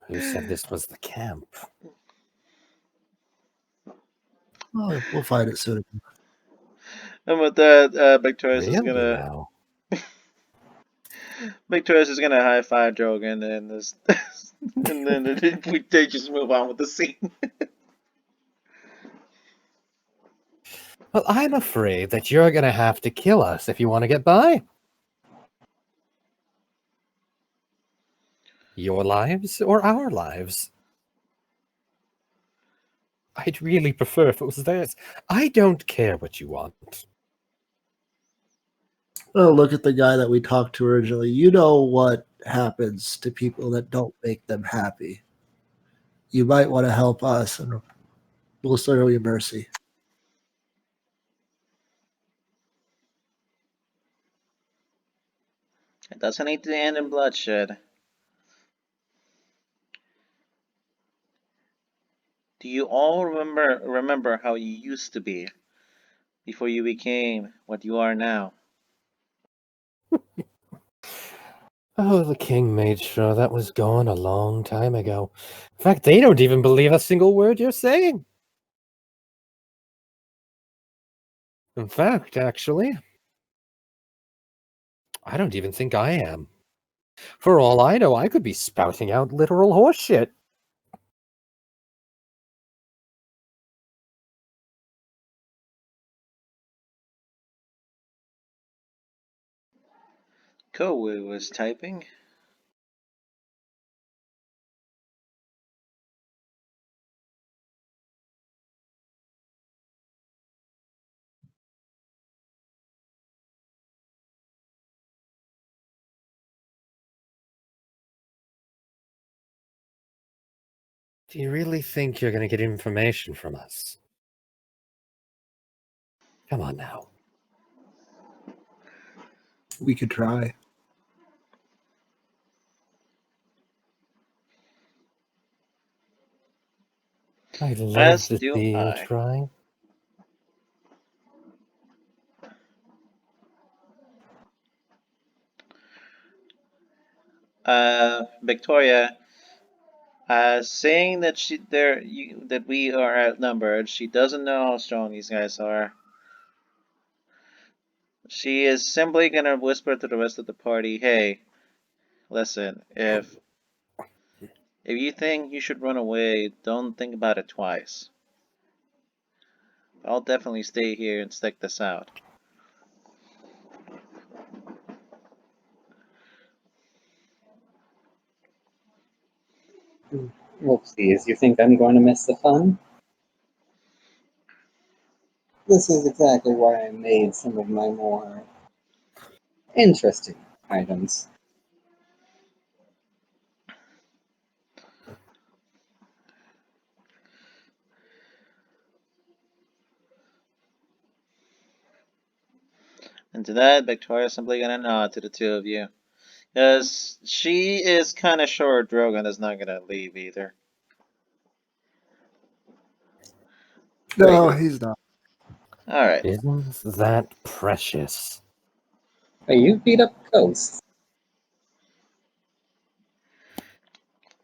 who said this was the camp? Well, we'll find it soon. And with that, Victorious is Really gonna now? Victorious is gonna high five Drogund and this, and then they just move on with the scene. Well, I'm afraid that you're gonna have to kill us if you want to get by. Your lives or our lives? I'd really prefer if it was theirs. I don't care what you want. Oh, look at the guy that we talked to originally. You know what happens to people that don't make them happy. You might want to help us, and we'll show you mercy. It doesn't need to end in bloodshed. Do you all remember how you used to be before you became what you are now? Oh, the king made sure that was gone a long time ago. In fact, they don't even believe a single word you're saying. In fact, actually, I don't even think I am. For all I know, I could be spouting out literal horseshit. Kowu was typing. Do you really think you're going to get information from us? Come on now. We could try. I'd love As to do see you I. try. Victoria, saying that that we are outnumbered. She doesn't know how strong these guys are. She is simply gonna whisper to the rest of the party, "Hey, listen, if you think you should run away, don't think about it twice. I'll definitely stay here and stick this out." Well, please, you think I'm going to miss the fun? This is exactly why I made some of my more interesting items. And to that, Victoria's simply gonna nod to the two of you. Because she is kind of sure Drogund is not gonna leave either. No, he's not. Alright. Isn't that precious? Hey, you beat up ghosts.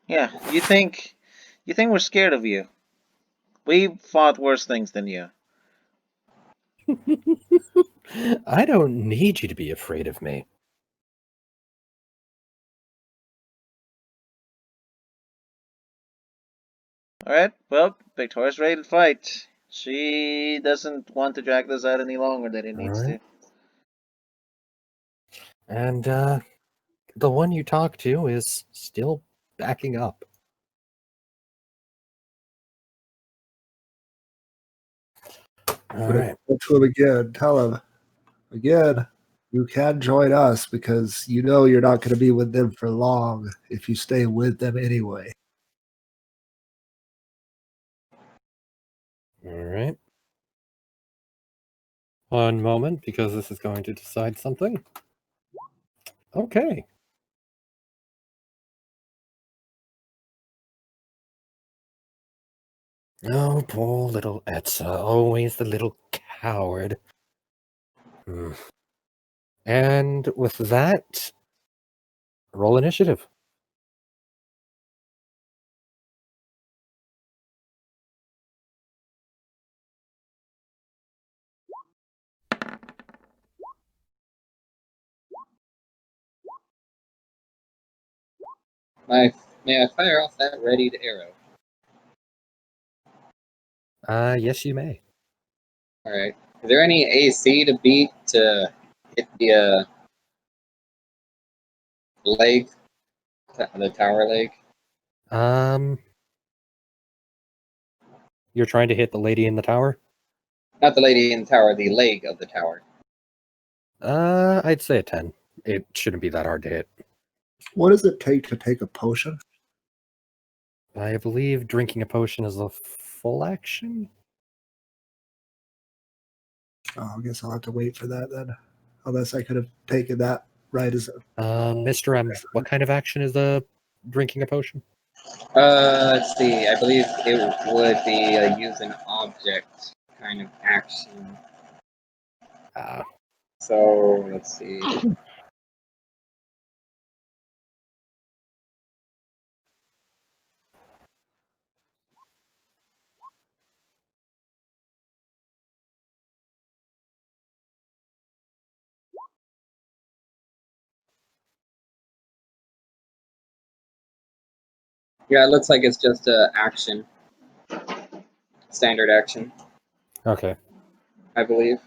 Yeah, you think we're scared of you. We fought worse things than you. I don't need you to be afraid of me. Alright, well, Victoria's ready to fight. She doesn't want to drag this out any longer than it needs to. And the one you talked to is still backing up. All right. Go to him again. Tell him again. You can join us because you know you're not going to be with them for long if you stay with them anyway. All right. One moment, because this is going to decide something. Okay. Oh, poor little Etza. Always the little coward. And with that, roll initiative. May I fire off that readied arrow? Yes, you may. Alright. Is there any AC to beat to hit the leg? The tower leg? You're trying to hit the lady in the tower? Not the lady in the tower, the leg of the tower. I'd say a 10. It shouldn't be that hard to hit. What does it take to take a potion? I believe drinking a potion is a full action. Oh, I guess I'll have to wait for that then. Unless I could have taken that right as a... Mr. M, what kind of action is drinking a potion? Let's see. I believe it would be a use an object kind of action. So, let's see. Yeah, it looks like it's just a action. Standard action. Okay. I believe.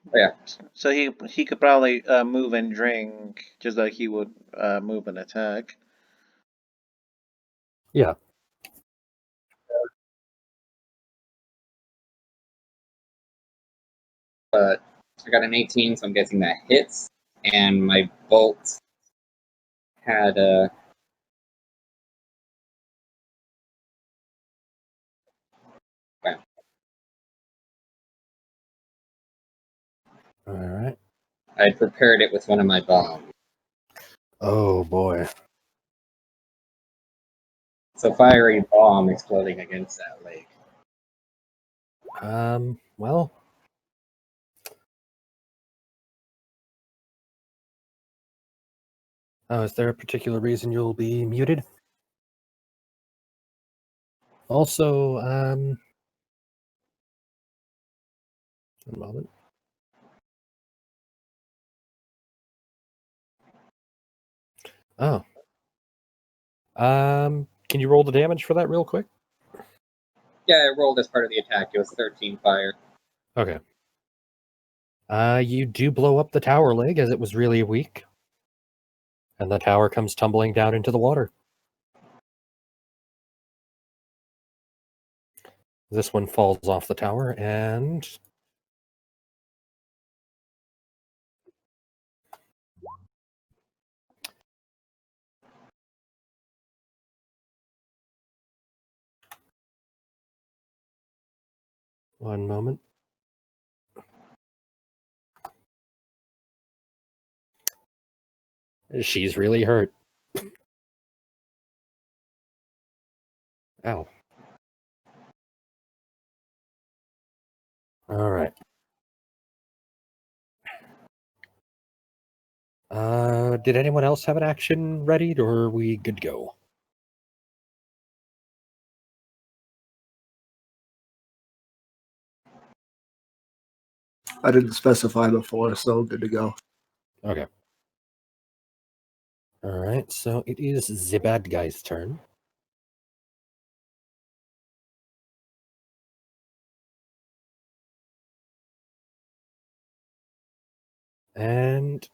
Oh, yeah. So he could probably move and drink just like he would move and attack. Yeah. But I got an 18, so I'm guessing that hits. And my bolt had a... All right. I prepared it with one of my bombs. Oh, boy. So fiery bomb exploding against that lake. Well. Oh, is there a particular reason you'll be muted? Also, one moment. Oh. Can you roll the damage for that real quick? Yeah, I rolled as part of the attack. It was 13 fire. Okay. You do blow up the tower leg as it was really weak. And the tower comes tumbling down into the water. This one falls off the tower and... One moment. She's really hurt. Ow. All right. Did anyone else have an action readied, or are we good to go? I didn't specify before, so good to go. Okay. All right, so it is the bad guy's turn. And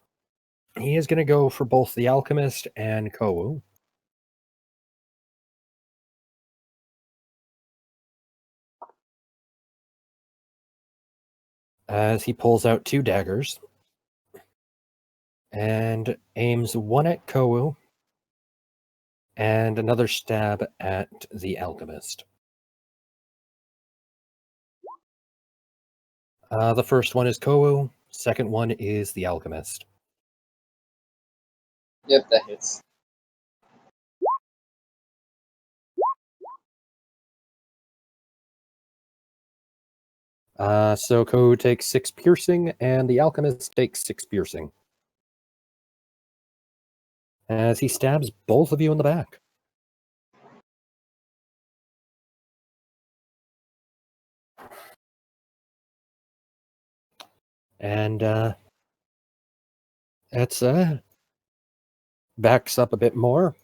he is going to go for both the Alchemist and Kowu. As he pulls out 2 daggers and aims one at Kowu and another stab at the Alchemist. The first one is Kowu, second one is the Alchemist. Yep, that hits. So Kowu takes 6 piercing, and the Alchemist takes 6 piercing. As he stabs both of you in the back. And it's backs up a bit more.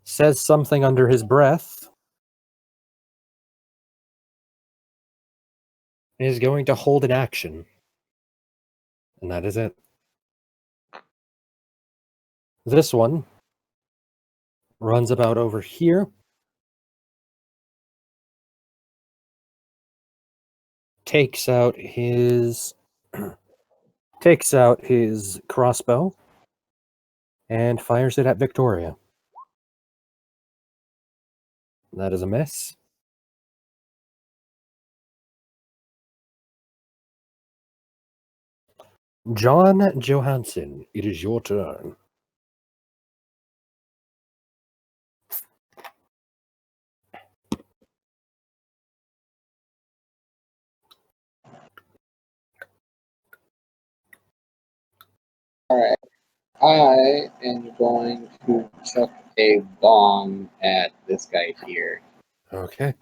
Says something under his breath. Is going to hold an action. And that is it. This one runs about over here. Takes out his crossbow and fires it at Victoria. That is a miss. John Johanson, it is your turn. Alright. I am going to chuck a bomb at this guy here. Okay.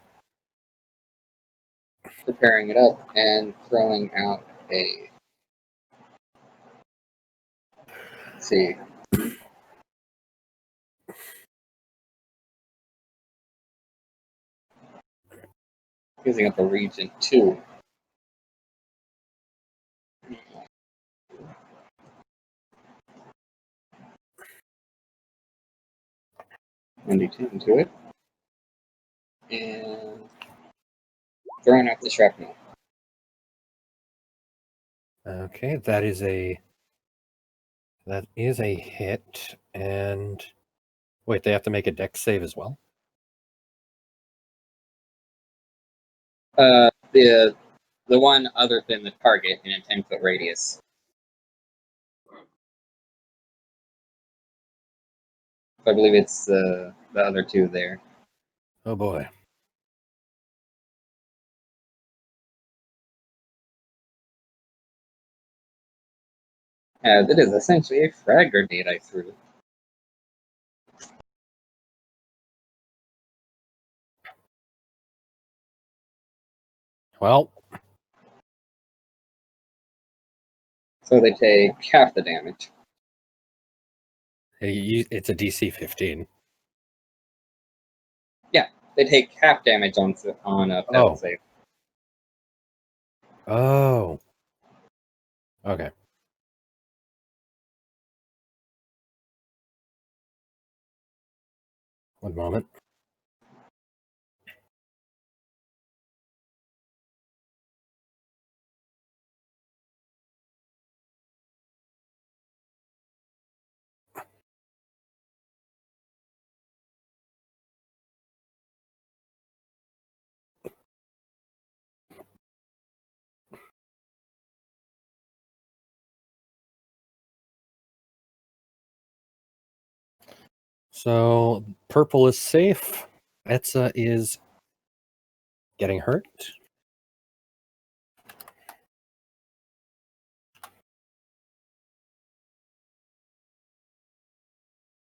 Preparing it up and throwing out a... Let's see. Using up a region 2. And D10 to it. And throwing out the shrapnel. Okay, that is a hit. And wait, they have to make a dex save as well? The one other than the target in a 10-foot radius. I believe it's the other 2 there. Oh boy. That is essentially a frag grenade I threw. Well. So they take half the damage. It's a DC 15. Yeah, they take half damage on a failed save. Oh. Okay. One moment. So purple is safe. Etza is getting hurt.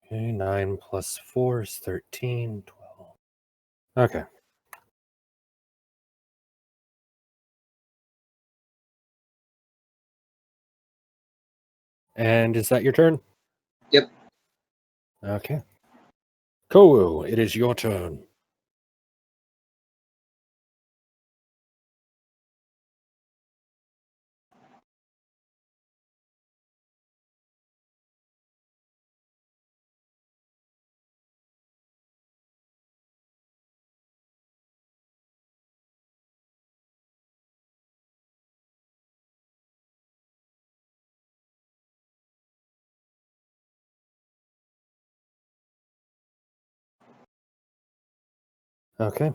Okay, 9 plus 4 is 13, 12. Okay. And is that your turn? Yep. Okay. Kowu, it is your turn. Okay.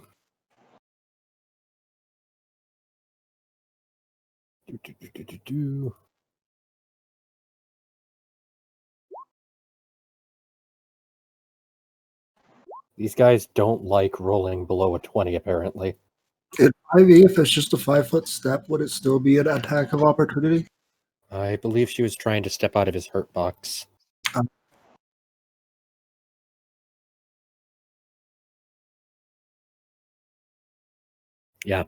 Do. These guys don't like rolling below a 20, apparently. It might be if it's just a 5-foot step, would it still be an attack of opportunity? I believe she was trying to step out of his hurt box. Yeah.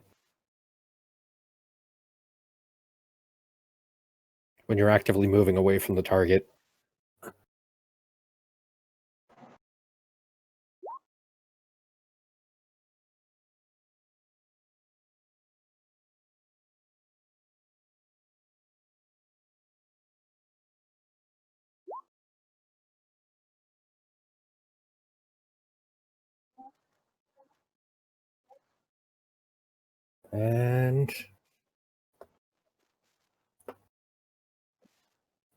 When you're actively moving away from the target. And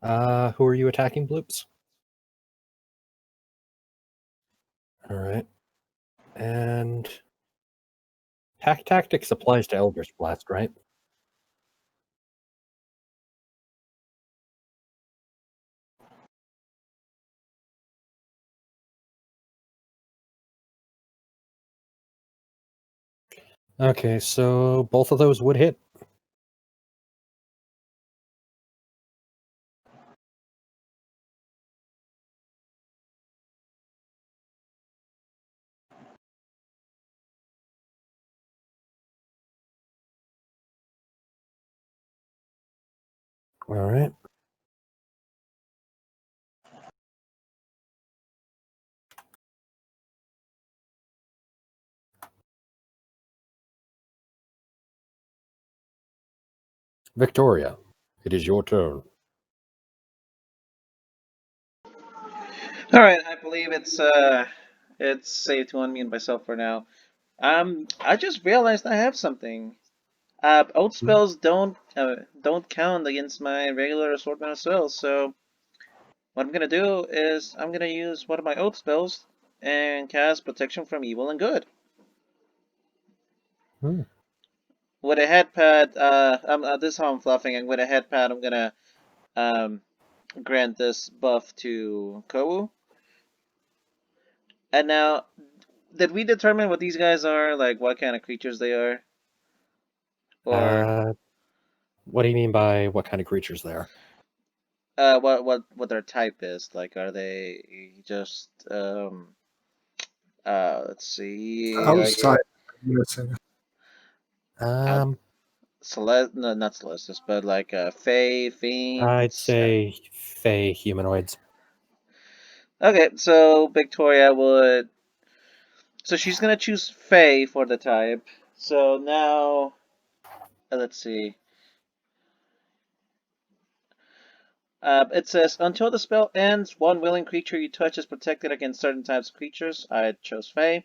who are you attacking, Bloops? All right. And Pack Tactics applies to Eldritch Blast, right? Okay, so both of those would hit. All right. Victoria, it is your turn. All right, I believe it's safe to unmute myself for now. I just realized I have something. Oath spells don't count against my regular assortment of spells, so what I'm gonna do is I'm gonna use one of my oath spells and cast protection from evil and good. Hmm. With a head pad, this is how I'm fluffing, and with a head pad I'm gonna grant this buff to Kowu. And now, did we determine what these guys are, like what kind of creatures they are? Or What do you mean by what kind of creatures they are? what their type is? Like, are they just let's see, Outside, I'm guessing. Celeste, no, not Celestis, but like Fae, Fiends. I'd say Fae humanoids. Okay, so Victoria would. So she's gonna choose Fae for the type. So now, let's see. It says, until the spell ends, one willing creature you touch is protected against certain types of creatures. I chose Fae.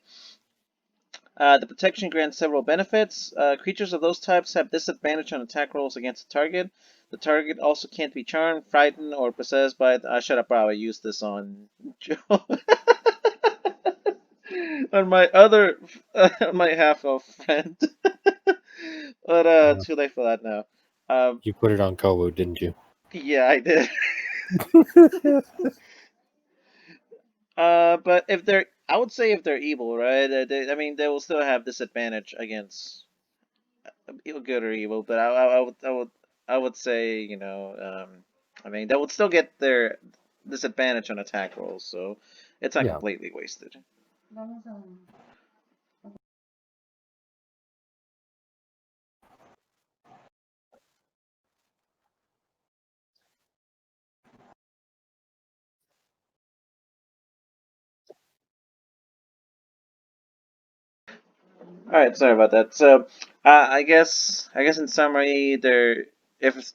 The protection grants several benefits. Creatures of those types have disadvantage on attack rolls against the target. The target also can't be charmed, frightened, or possessed by... I should have probably used this on Joe. On my other... my half-elf friend. But too late for that now. You put it on Kowu, didn't you? Yeah, I did. But if they're... I would say if they're evil, right? I mean, they will still have disadvantage against good or evil, but I would say, you know, I mean, they would still get their disadvantage on attack rolls, so it's not completely wasted. All right, sorry about that. So, I guess in summary, if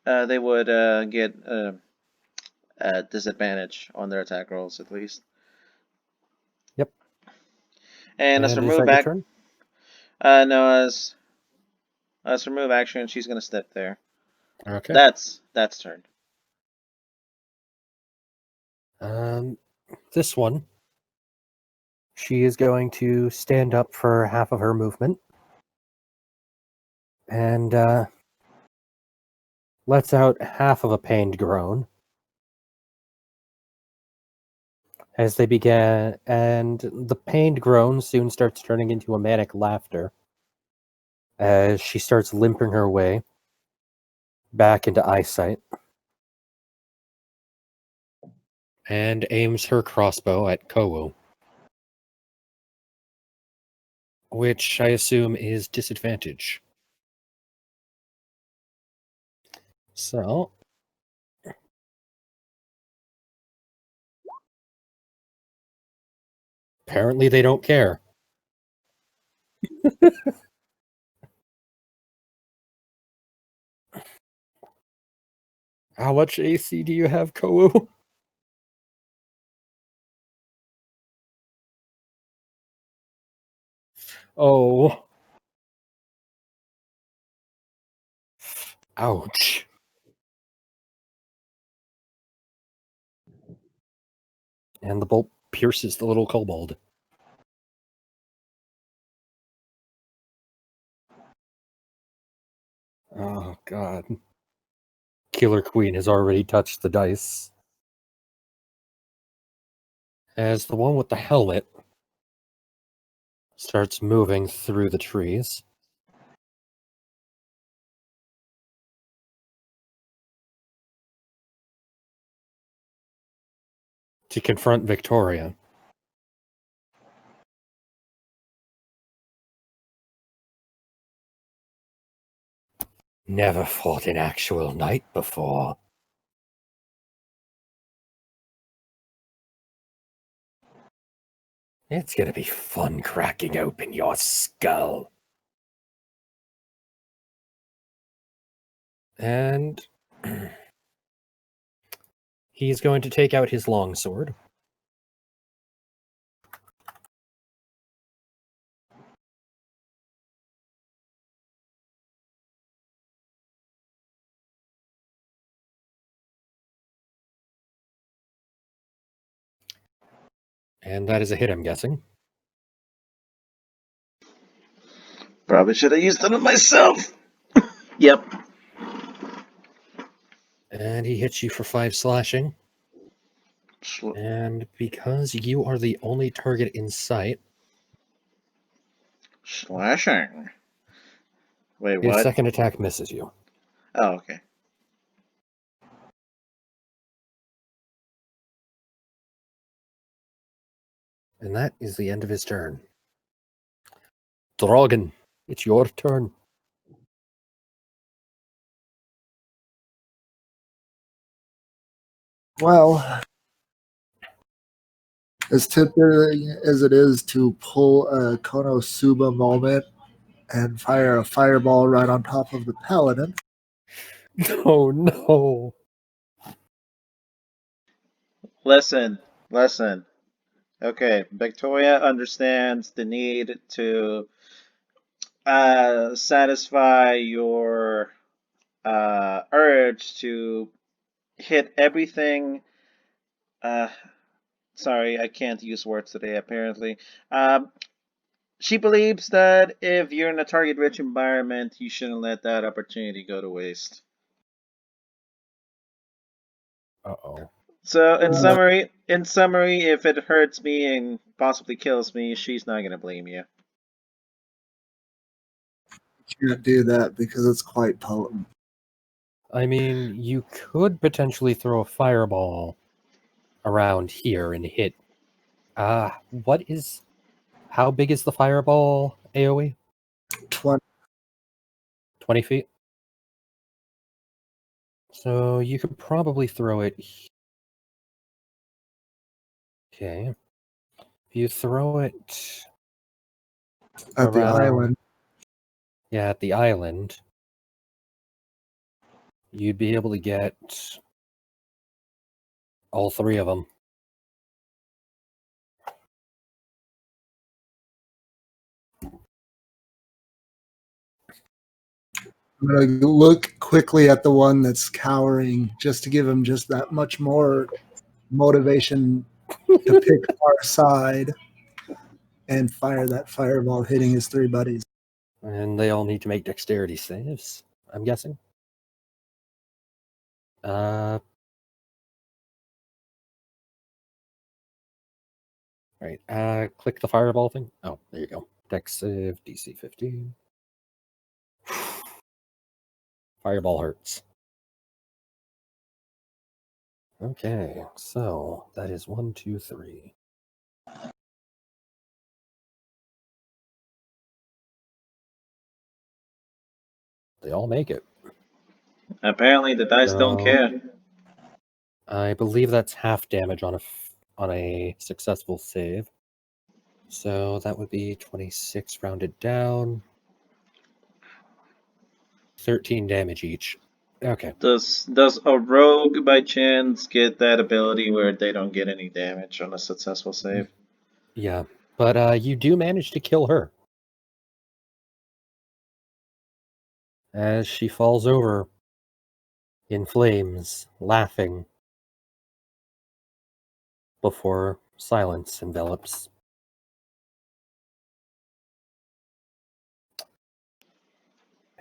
they would get a disadvantage on their attack rolls at least. Yep. And as for is move that your back, turn? no, as for move action, she's gonna step there. Okay. That's turn. This one, she is going to stand up for half of her movement and lets out half of a pained groan as they begin, and the pained groan soon starts turning into a manic laughter as she starts limping her way back into eyesight and aims her crossbow at Kowu, which I assume is disadvantage. So, apparently they don't care. How much AC do you have, Kowu? Oh. Ouch. And the bolt pierces the little kobold. Oh, God. Killer Queen has already touched the dice. As the one with the helmet starts moving through the trees. To confront Victoria. Never fought an actual knight before. It's gonna be fun cracking open your skull. And he's going to take out his longsword. And that is a hit, I'm guessing. Probably should have used it on myself. Yep. And he hits you for 5 slashing. And because you are the only target in sight... Slashing. Wait, his what? second attack misses you. Oh, okay. And that is the end of his turn. Drogund, it's your turn. Well, as tempting as it is to pull a Konosuba moment and fire a fireball right on top of the Paladin. Oh no. Listen. Okay, Victoria understands the need to satisfy your urge to hit everything. Sorry, I can't use words today, apparently. She believes that if you're in a target-rich environment, you shouldn't let that opportunity go to waste. Uh-oh. So, in summary, if it hurts me and possibly kills me, she's not gonna blame you. Can't do that because it's quite potent. I mean, you could potentially throw a fireball around here and hit. How big is the fireball AoE? 20. 20 feet? So you could probably throw it. Okay. If you throw it At the island. Yeah, at the island. You'd be able to get all three of them. I'm going to look quickly at the one that's cowering just to give him just that much more motivation to pick our side and fire that fireball, hitting his three buddies. And they all need to make dexterity saves, I'm guessing. Right, click the fireball thing. Oh, there you go. Dex save, DC 15. Fireball hurts. Okay, so that is 1, 2, 3. They all make it. Apparently, the dice don't care. I believe that's half damage on a successful save. So that would be 26 rounded down. 13 damage each. Okay. Does a rogue by chance get that ability where they don't get any damage on a successful save? Yeah, but you do manage to kill her. As she falls over in flames, laughing, before silence envelops.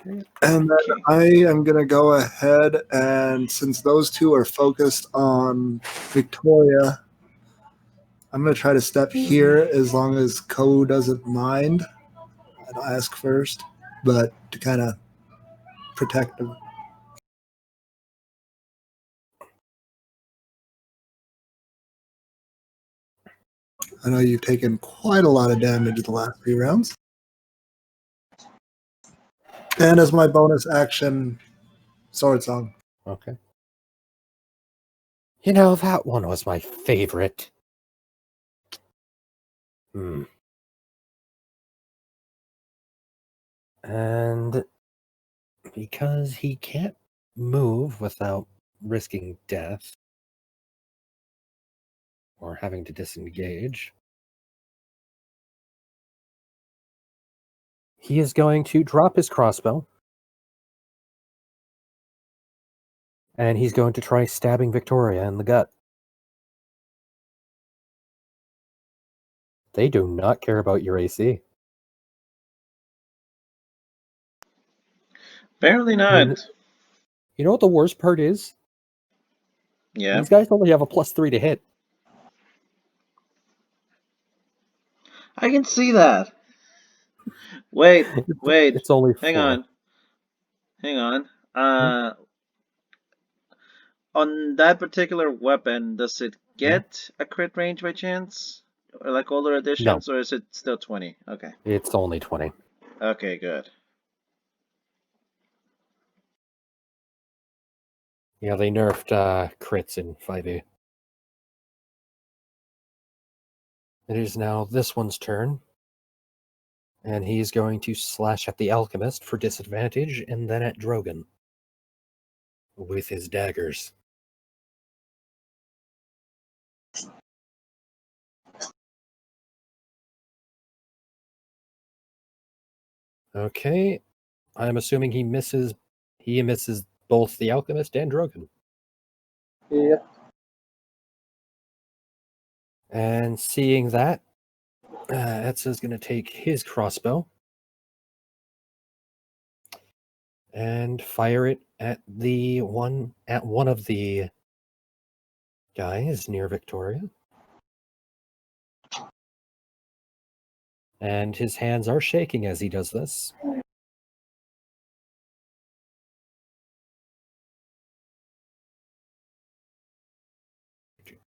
And then I am going to go ahead and, since those two are focused on Victoria, I'm going to try to step here as long as Kowu doesn't mind. I'll ask first, but to kind of protect him. I know you've taken quite a lot of damage the last few rounds. And as my bonus action, Sword Song. Okay. You know, that one was my favorite. And because he can't move without risking death or having to disengage, he is going to drop his crossbow. And he's going to try stabbing Victoria in the gut. They do not care about your AC. Apparently not. You know what the worst part is? Yeah. These guys only have a +3 to hit. I can see that. Wait. It's only 4. Hang on. On that particular weapon, does it get a crit range by chance? Or like older editions, or is it still 20? Okay. It's only 20. Okay, good. Yeah, they nerfed crits in 5e. It is now this one's turn. And he's going to slash at the Alchemist for disadvantage, and then at Drogund with his daggers. Okay, I'm assuming he misses both the Alchemist and Drogund. Yep. And seeing that, Etza's going to take his crossbow and fire it at one of the guys near Victoria. And his hands are shaking as he does this.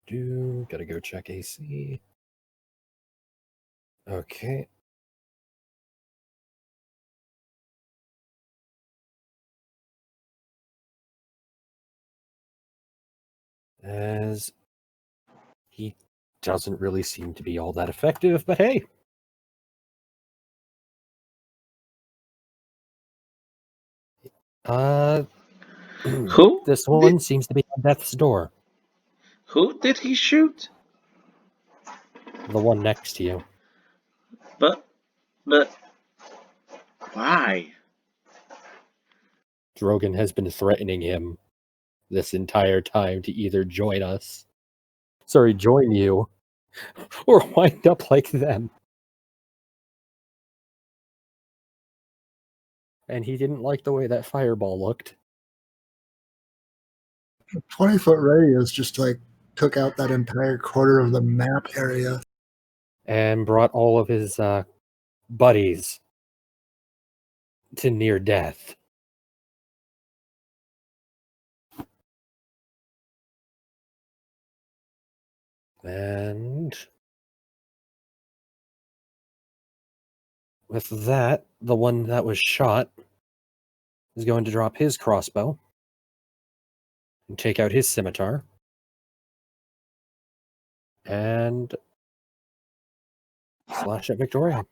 Gotta go check AC. Okay. As he doesn't really seem to be all that effective, but hey, Who? This one seems to be on death's door. Who did he shoot? The one next to you. But, why? Drogund has been threatening him this entire time to either join you, or wind up like them. And he didn't like the way that fireball looked. 20-foot radius just like took out that entire quarter of the map area. And brought all of his buddies to near death. And with that, the one that was shot is going to drop his crossbow and take out his scimitar and slash at Victoria.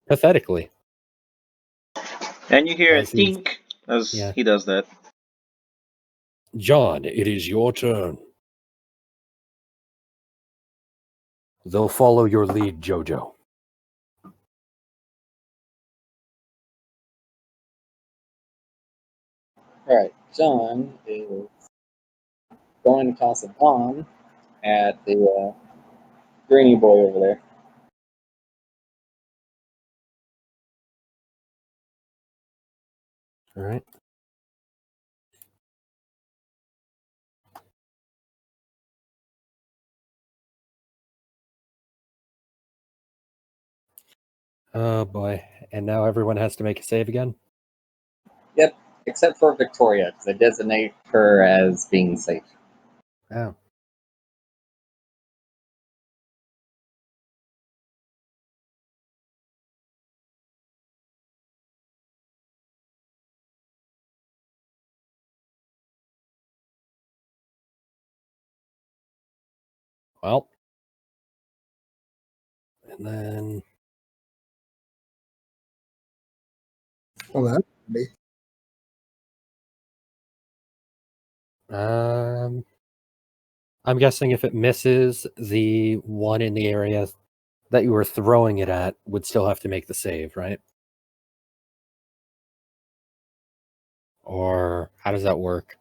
Pathetically. And you hear a As he's- dink as yeah. he does that. John, it is your turn. They'll follow your lead, Jojo. Alright, John is going to toss a bomb at the greeny boy over there. All right. Oh boy. And now everyone has to make a save again? Yep, except for Victoria, because I designate her as being safe. Oh. Well. And then... Well, that would be. I'm guessing if it misses, the one in the area that you were throwing it at would still have to make the save, right? Or how does that work?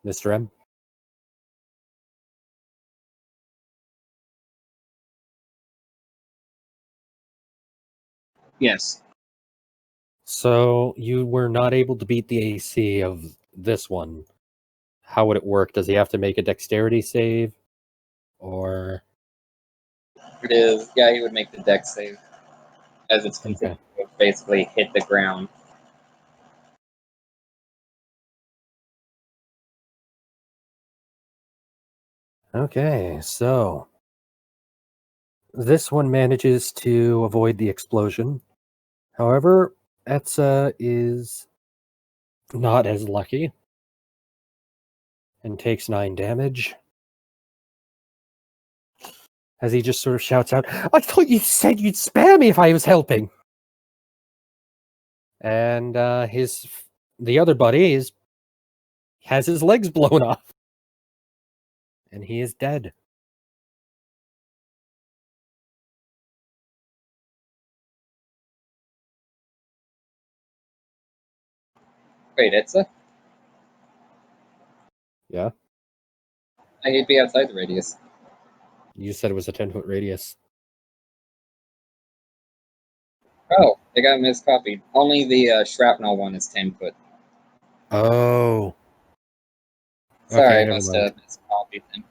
Mr. M? Yes. So you were not able to beat the AC of this one. How would it work? Does he have to make a dexterity save? Or... It is, yeah, he would make the dex save, as it's continuing to basically hit the ground. Okay, so... this one manages to avoid the explosion. However, Etza is not as lucky and takes 9 damage. As he just sort of shouts out, I thought you said you'd spare me if I was helping! And the other buddy has his legs blown off. And he is dead. Wait, Itza? Yeah? He'd be outside the radius. You said it was a 10-foot radius. Oh, they got miscopied. Only the shrapnel one is 10 foot. Oh. Sorry, Okay, I must have miscopied them.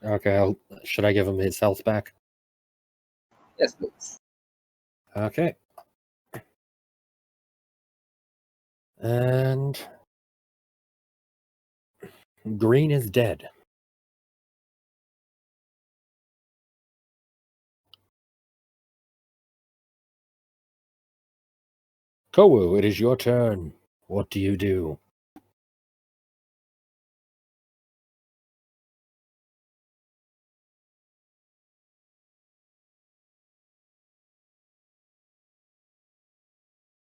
Okay, should I give him his health back? Yes, please. Okay. And... green is dead. Kowu, it is your turn. What do you do?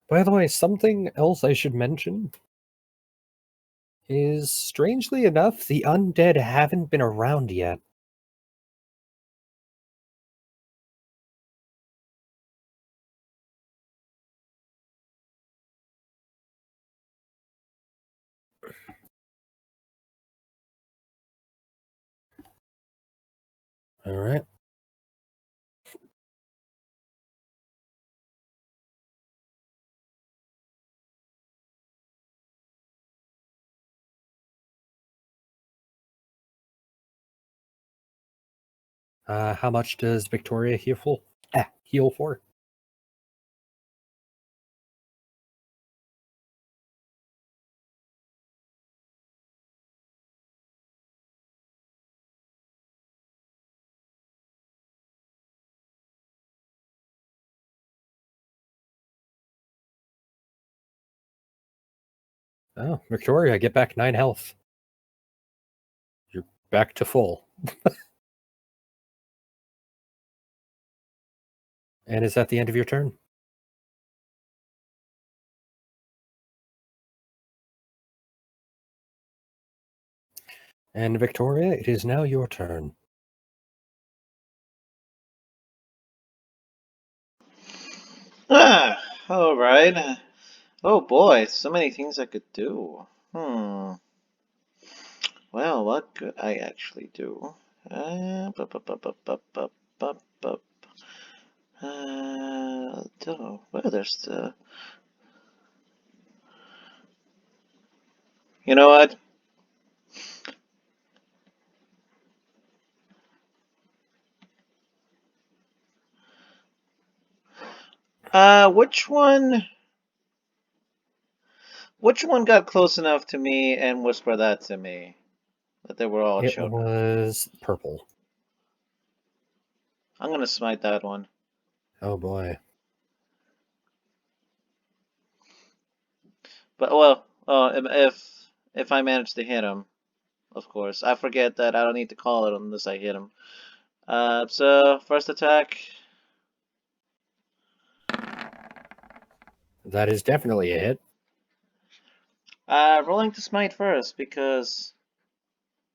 By the way, something else I should mention is, strangely enough, the undead haven't been around yet. All right. How much does Victoria heal for? Heal for? Oh, Victoria, get back 9 health. You're back to full. And is that the end of your turn? And Victoria, it is now your turn. All right. Oh boy, so many things I could do. Well, what could I actually do? Bup, bup, bup, bup, bup, bup, bup, bup. Well, there's the. You know what? Which one? Which one got close enough to me and whispered that to me? That they were all It children. was purple. I'm gonna smite that one. Oh boy. But well, if I manage to hit him, of course. I forget that I don't need to call it unless I hit him. So first attack. That is definitely a hit. Rolling to smite first because.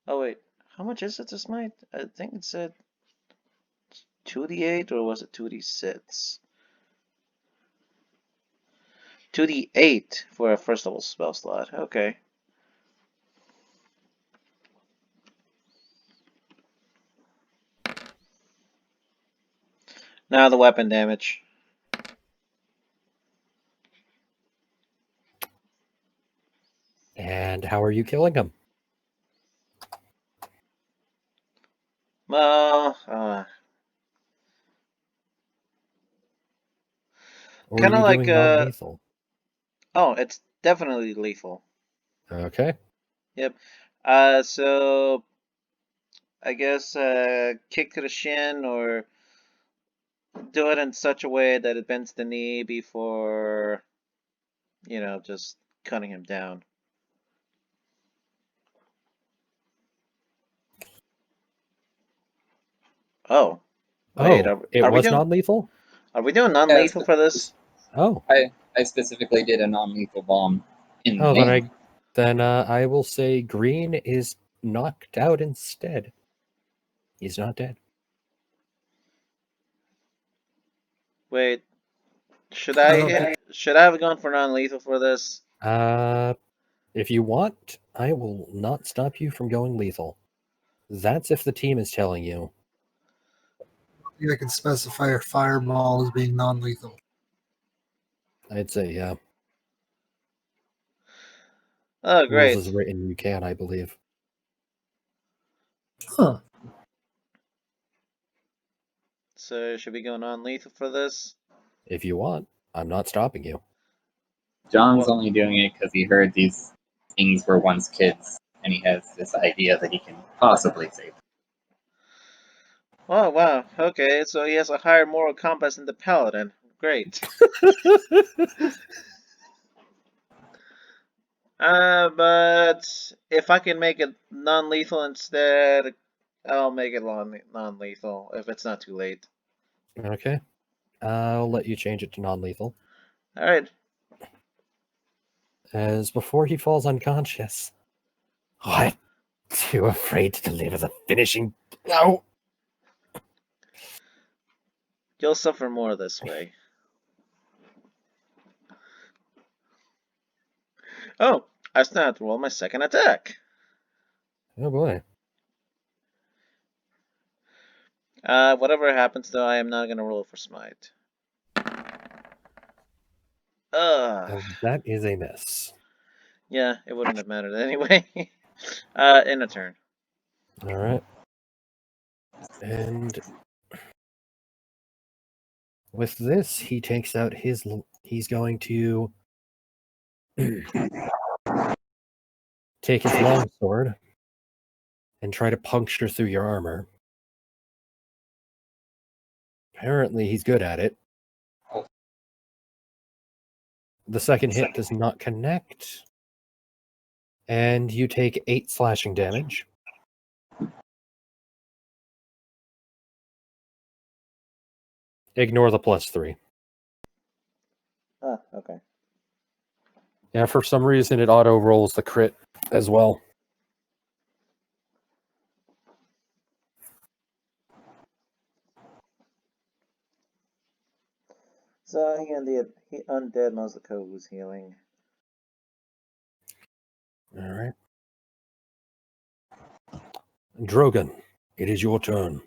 Oh wait, how much is it to smite? I think it said 2d8 or was it 2d6? 2d8 for a first level spell slot. Okay. Now the weapon damage. And how are you killing him? Well, Or kind are of you like doing non-lethal? Oh, it's definitely lethal. Okay. Yep. So I guess kick to the shin or do it in such a way that it bends the knee before, just cutting him down. Oh, wait. It was non-lethal? Are we doing non-lethal for this? Oh. I specifically did a non-lethal bomb in the Oh, game. then I will say green is knocked out instead. He's not dead. Wait. Should I have gone for non-lethal for this? If you want, I will not stop you from going lethal. That's if the team is telling you. I can specify a fireball as being non-lethal. I'd say, yeah. Oh, great. Rules is written, you can, I believe. Huh. So, should we go non-lethal for this? If you want, I'm not stopping you. John's only doing it because he heard these things were once kids, and he has this idea that he can possibly save them. Oh, wow. Okay, so he has a higher moral compass than the Paladin. Great. But if I can make it non-lethal instead, I'll make it non-lethal if it's not too late. Okay. I'll let you change it to non-lethal. Alright. as before he falls unconscious. What? Too afraid to deliver the finishing blow? You'll suffer more this way. Oh, I still have to roll my second attack. Oh boy. Whatever happens though, I am not gonna roll for smite. That is a miss. Yeah, it wouldn't have mattered anyway. In a turn. Alright. And with this, he takes out his... He's going to take his longsword and try to puncture through your armor. Apparently, he's good at it. The second hit does not connect. And you take 8 slashing damage. Ignore the +3. Ah, okay. Yeah, for some reason it auto rolls the crit as well. So he undead most of Kowu's healing. Alright. Drogund, it is your turn.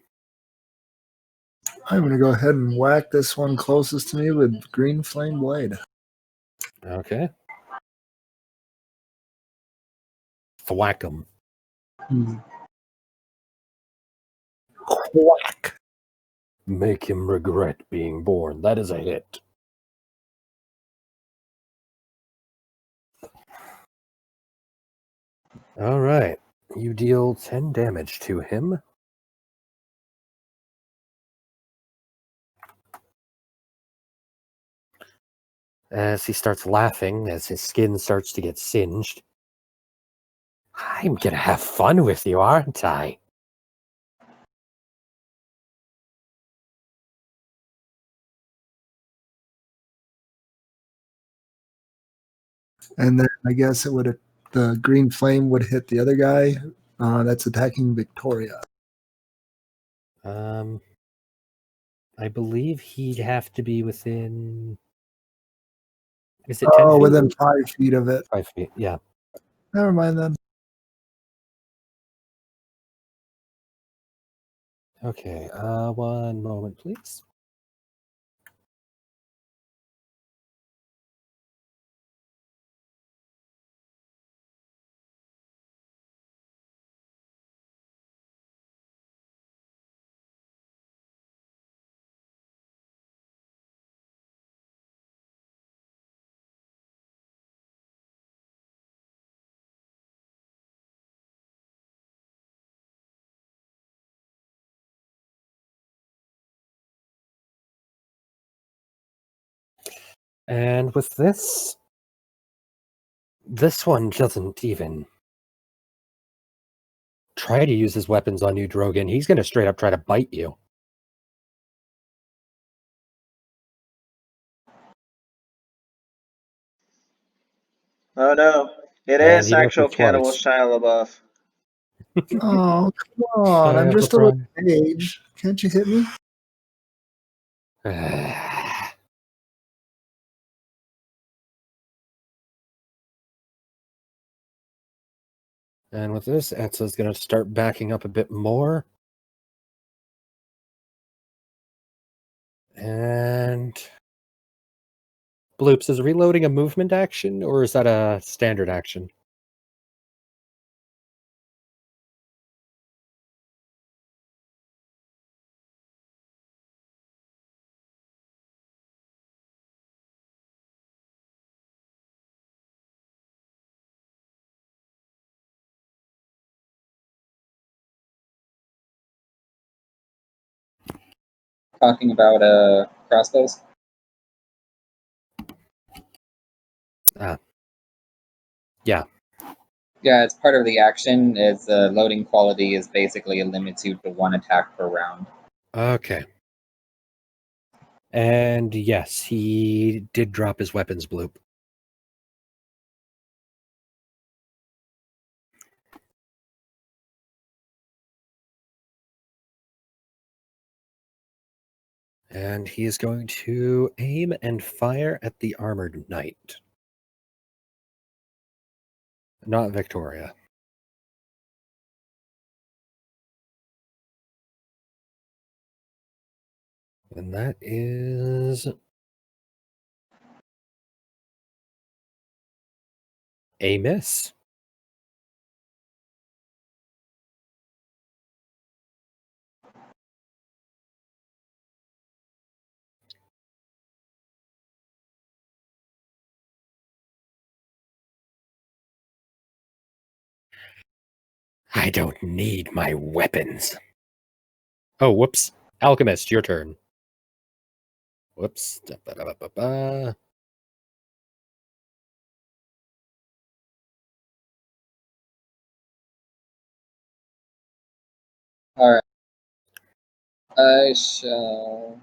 I'm going to go ahead and whack this one closest to me with green flame blade. Okay. Thwack him. Whack. Make him regret being born. That is a hit. Alright. You deal 10 damage to him. As he starts laughing, as his skin starts to get singed. I'm gonna have fun with you, aren't I? And then I guess the green flame would hit the other guy that's attacking Victoria. I believe he'd have to be within... Is it 10 feet? Within 5 feet of it. 5 feet, yeah. Never mind then. Okay, one moment, please. And with this one doesn't even try to use his weapons on you, Drogund. He's going to straight up try to bite you. Oh no, it And is he does actual it twice. cannibal Shia LaBeouf. Oh, come on. I'm just a little mage. Can't you hit me? And with this, Etza's going to start backing up a bit more. And Blooples, is reloading a movement action, or is that a standard action? Talking about crossbows. Yeah. Yeah, it's part of the action. Its loading quality is basically a limit to 1 attack per round. Okay. And yes, he did drop his weapons, Bloop. And he is going to aim and fire at the armored knight. Not Victoria. And that is a miss. I don't need my weapons. Oh, whoops. Alchemist, your turn. Whoops. Da-ba-da-ba-ba-ba. Alright. I shall...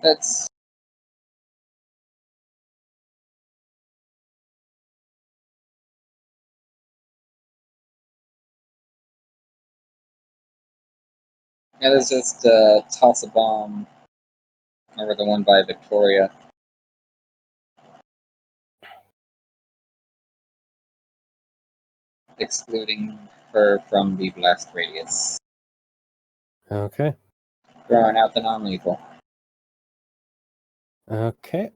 That's... Yeah, let's just toss a bomb over the one by Victoria. Excluding her from the blast radius. Okay. Throwing out the non-lethal. Okay.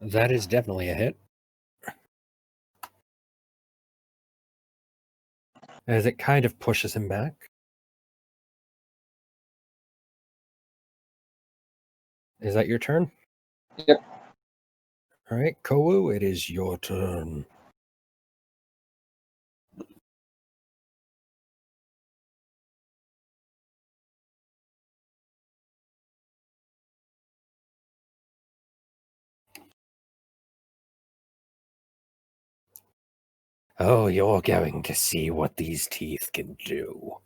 That is definitely a hit. As it kind of pushes him back. Is that your turn? Yep. All right, Kowu, it is your turn. Oh, you're going to see what these teeth can do.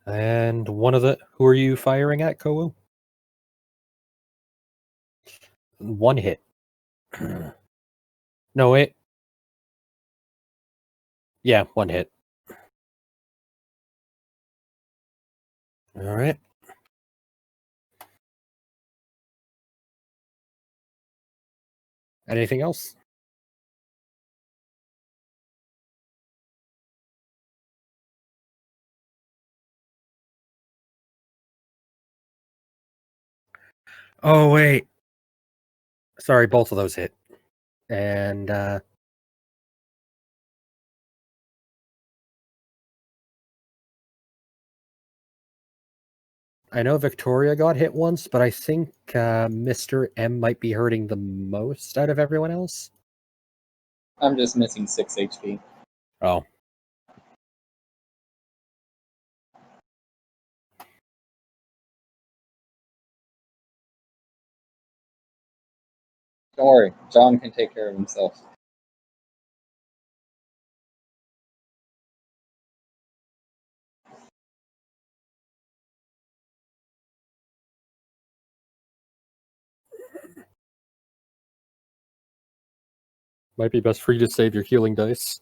And one of the... Who are you firing at, Kowu? One hit. No, it... Yeah, one hit. All right. Anything else? Oh, wait. Sorry, both of those hit. And, I know Victoria got hit once, but I think Mr. M might be hurting the most out of everyone else. I'm just missing 6 HP. Oh. Don't worry, John can take care of himself. Might be best for you to save your healing dice.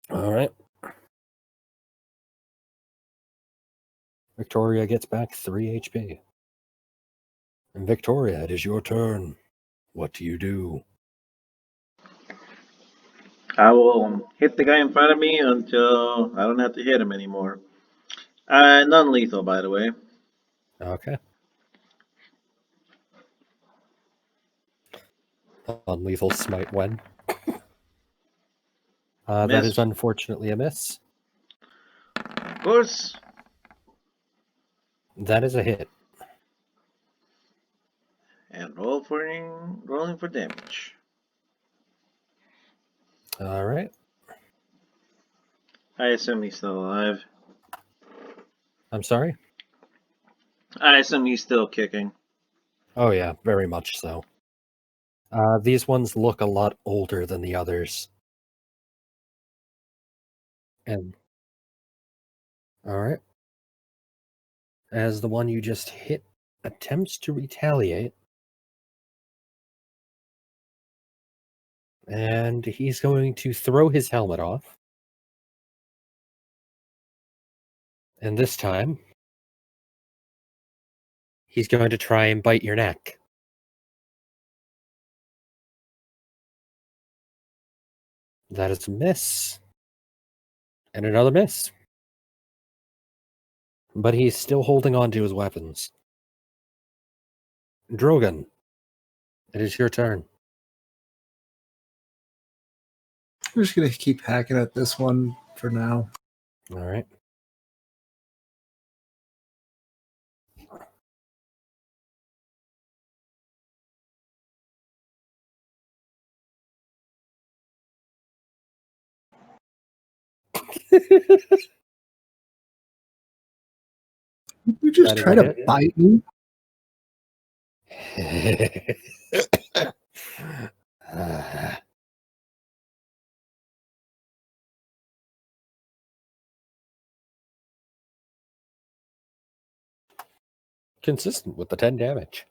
All right. Victoria gets back 3 HP. And Victoria, it is your turn. What do you do? I will hit the guy in front of me until I don't have to hit him anymore. Non-lethal, by the way. Okay. Non-lethal smite when? That is unfortunately a miss. Of course. That is a hit. And rolling for damage. All right. I assume he's still alive. I'm sorry? I assume he's still kicking. Oh yeah, very much so. These ones look a lot older than the others. And all right. As the one you just hit attempts to retaliate, and he's going to throw his helmet off. And this time, he's going to try and bite your neck. That is a miss. And another miss. But he's still holding on to his weapons. Drogund, it is your turn. I'm just going to keep hacking at this one for now. All right. You just try to bite me? Consistent with the 10 damage.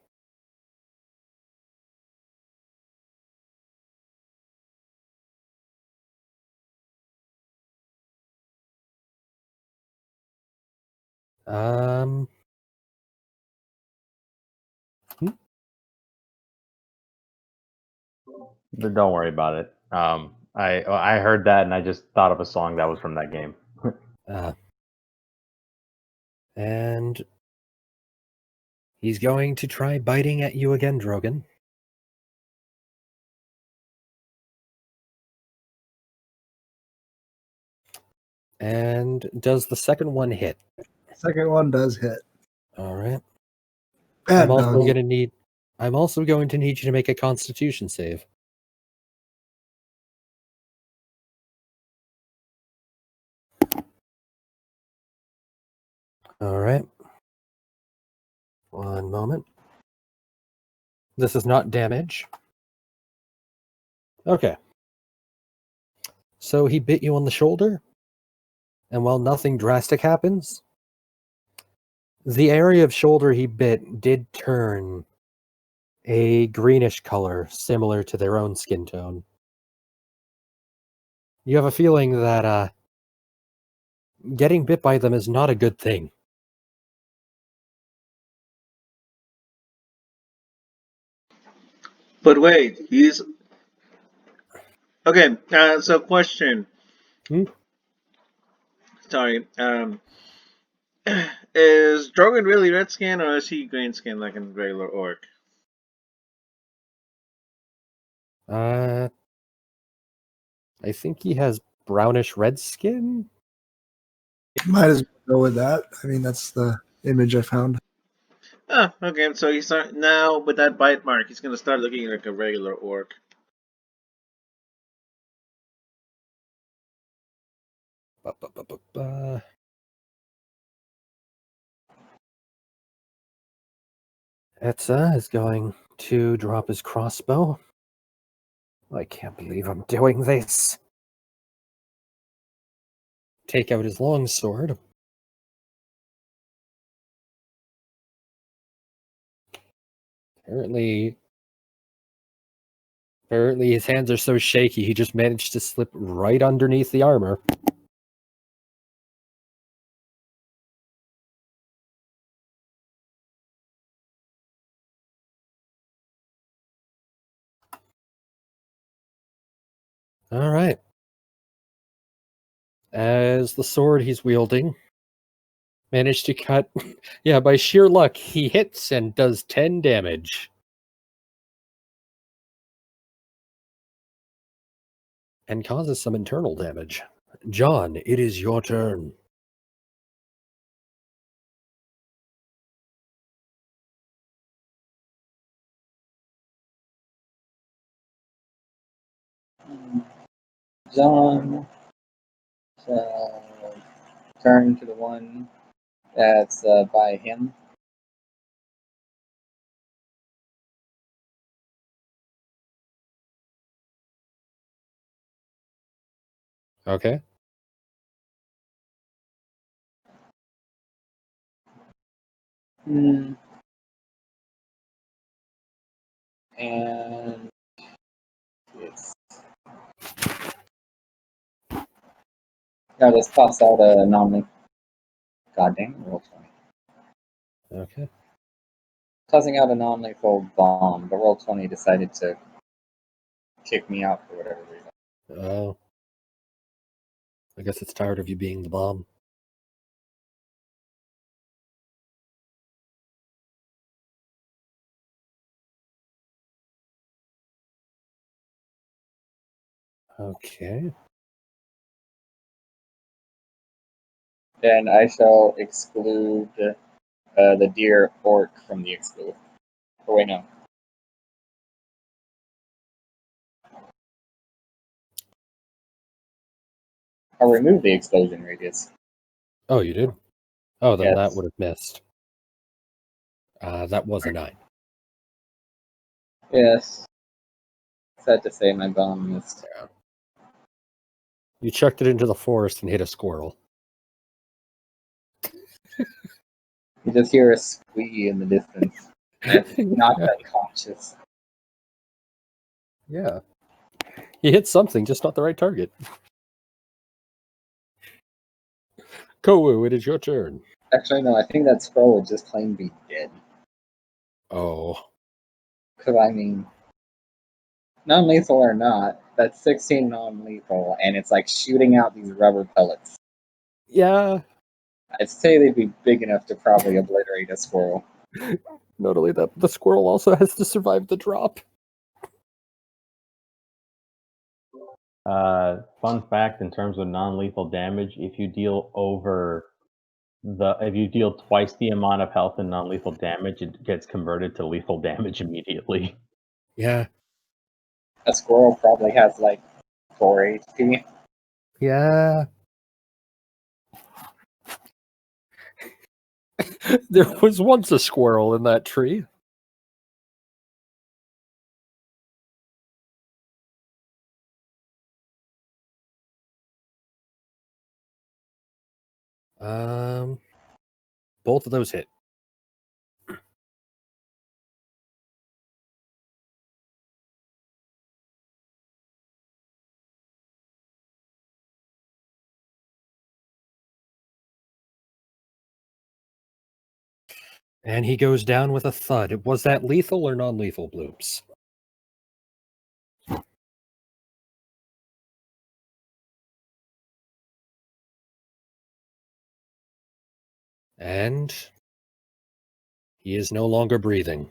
Don't worry about it. I heard that and I just thought of a song that was from that game. And he's going to try biting at you again, Drogund. And does the second one hit? Second one does hit. All right. Bad I'm also doggy. going to need you to make a Constitution save. All right. One moment. This is not damage. Okay. So he bit you on the shoulder, and while nothing drastic happens, the area of shoulder he bit did turn a greenish color similar to their own skin tone. You have a feeling that getting bit by them is not a good thing. But wait, he's... Okay, so question. Sorry, is Drogund really red skin or is he green skin like a regular orc? I think he has brownish red skin. Might as well go with that. I mean, that's the image I found. Oh, okay, so he's now with that bite mark, he's gonna start looking like a regular orc. Etza is going to drop his crossbow. I can't believe I'm doing this. Take out his longsword. Apparently his hands are so shaky, he just managed to slip right underneath the armor. All right. as the sword he's wielding managed to cut. Yeah, by sheer luck, he hits and does 10 damage. And causes some internal damage. John, it is your turn. John shall turn to the one that's by him. Okay. And yes. Now let's toss out a anomaly. God dang, roll 20. Okay. Tossing out a non-lethal bomb, but roll 20 decided to kick me out for whatever reason. Oh. I guess it's tired of you being the bomb. Okay. Then I shall exclude the deer orc from the exclude. Oh wait, no. I'll remove the explosion radius. Oh, you did? Oh, then Yes. that would have missed. That was a 9. Yes. Sad to say my bomb missed. Yeah. You chucked it into the forest and hit a squirrel. You just hear a squeak in the distance. Not unconscious. Yeah. You hit something, just not the right target. Kowu, it is your turn. Actually, no, I think that squirrel would just plain be dead. Oh. Because, I mean, non-lethal or not, that's 16 non-lethal, and it's like shooting out these rubber pellets. Yeah. I'd say they'd be big enough to probably obliterate a squirrel. Not only that, the squirrel also has to survive the drop. Fun fact in terms of non-lethal damage, if you deal twice the amount of health in non-lethal damage, it gets converted to lethal damage immediately. Yeah. A squirrel probably has like 4 HP. Yeah. There was once a squirrel in that tree. Both of those hit. And he goes down with a thud. Was that lethal or non-lethal, Bloops? And he is no longer breathing.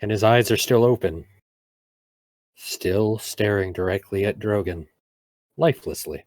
And his eyes are still open. Still staring directly at Drogund. Lifelessly.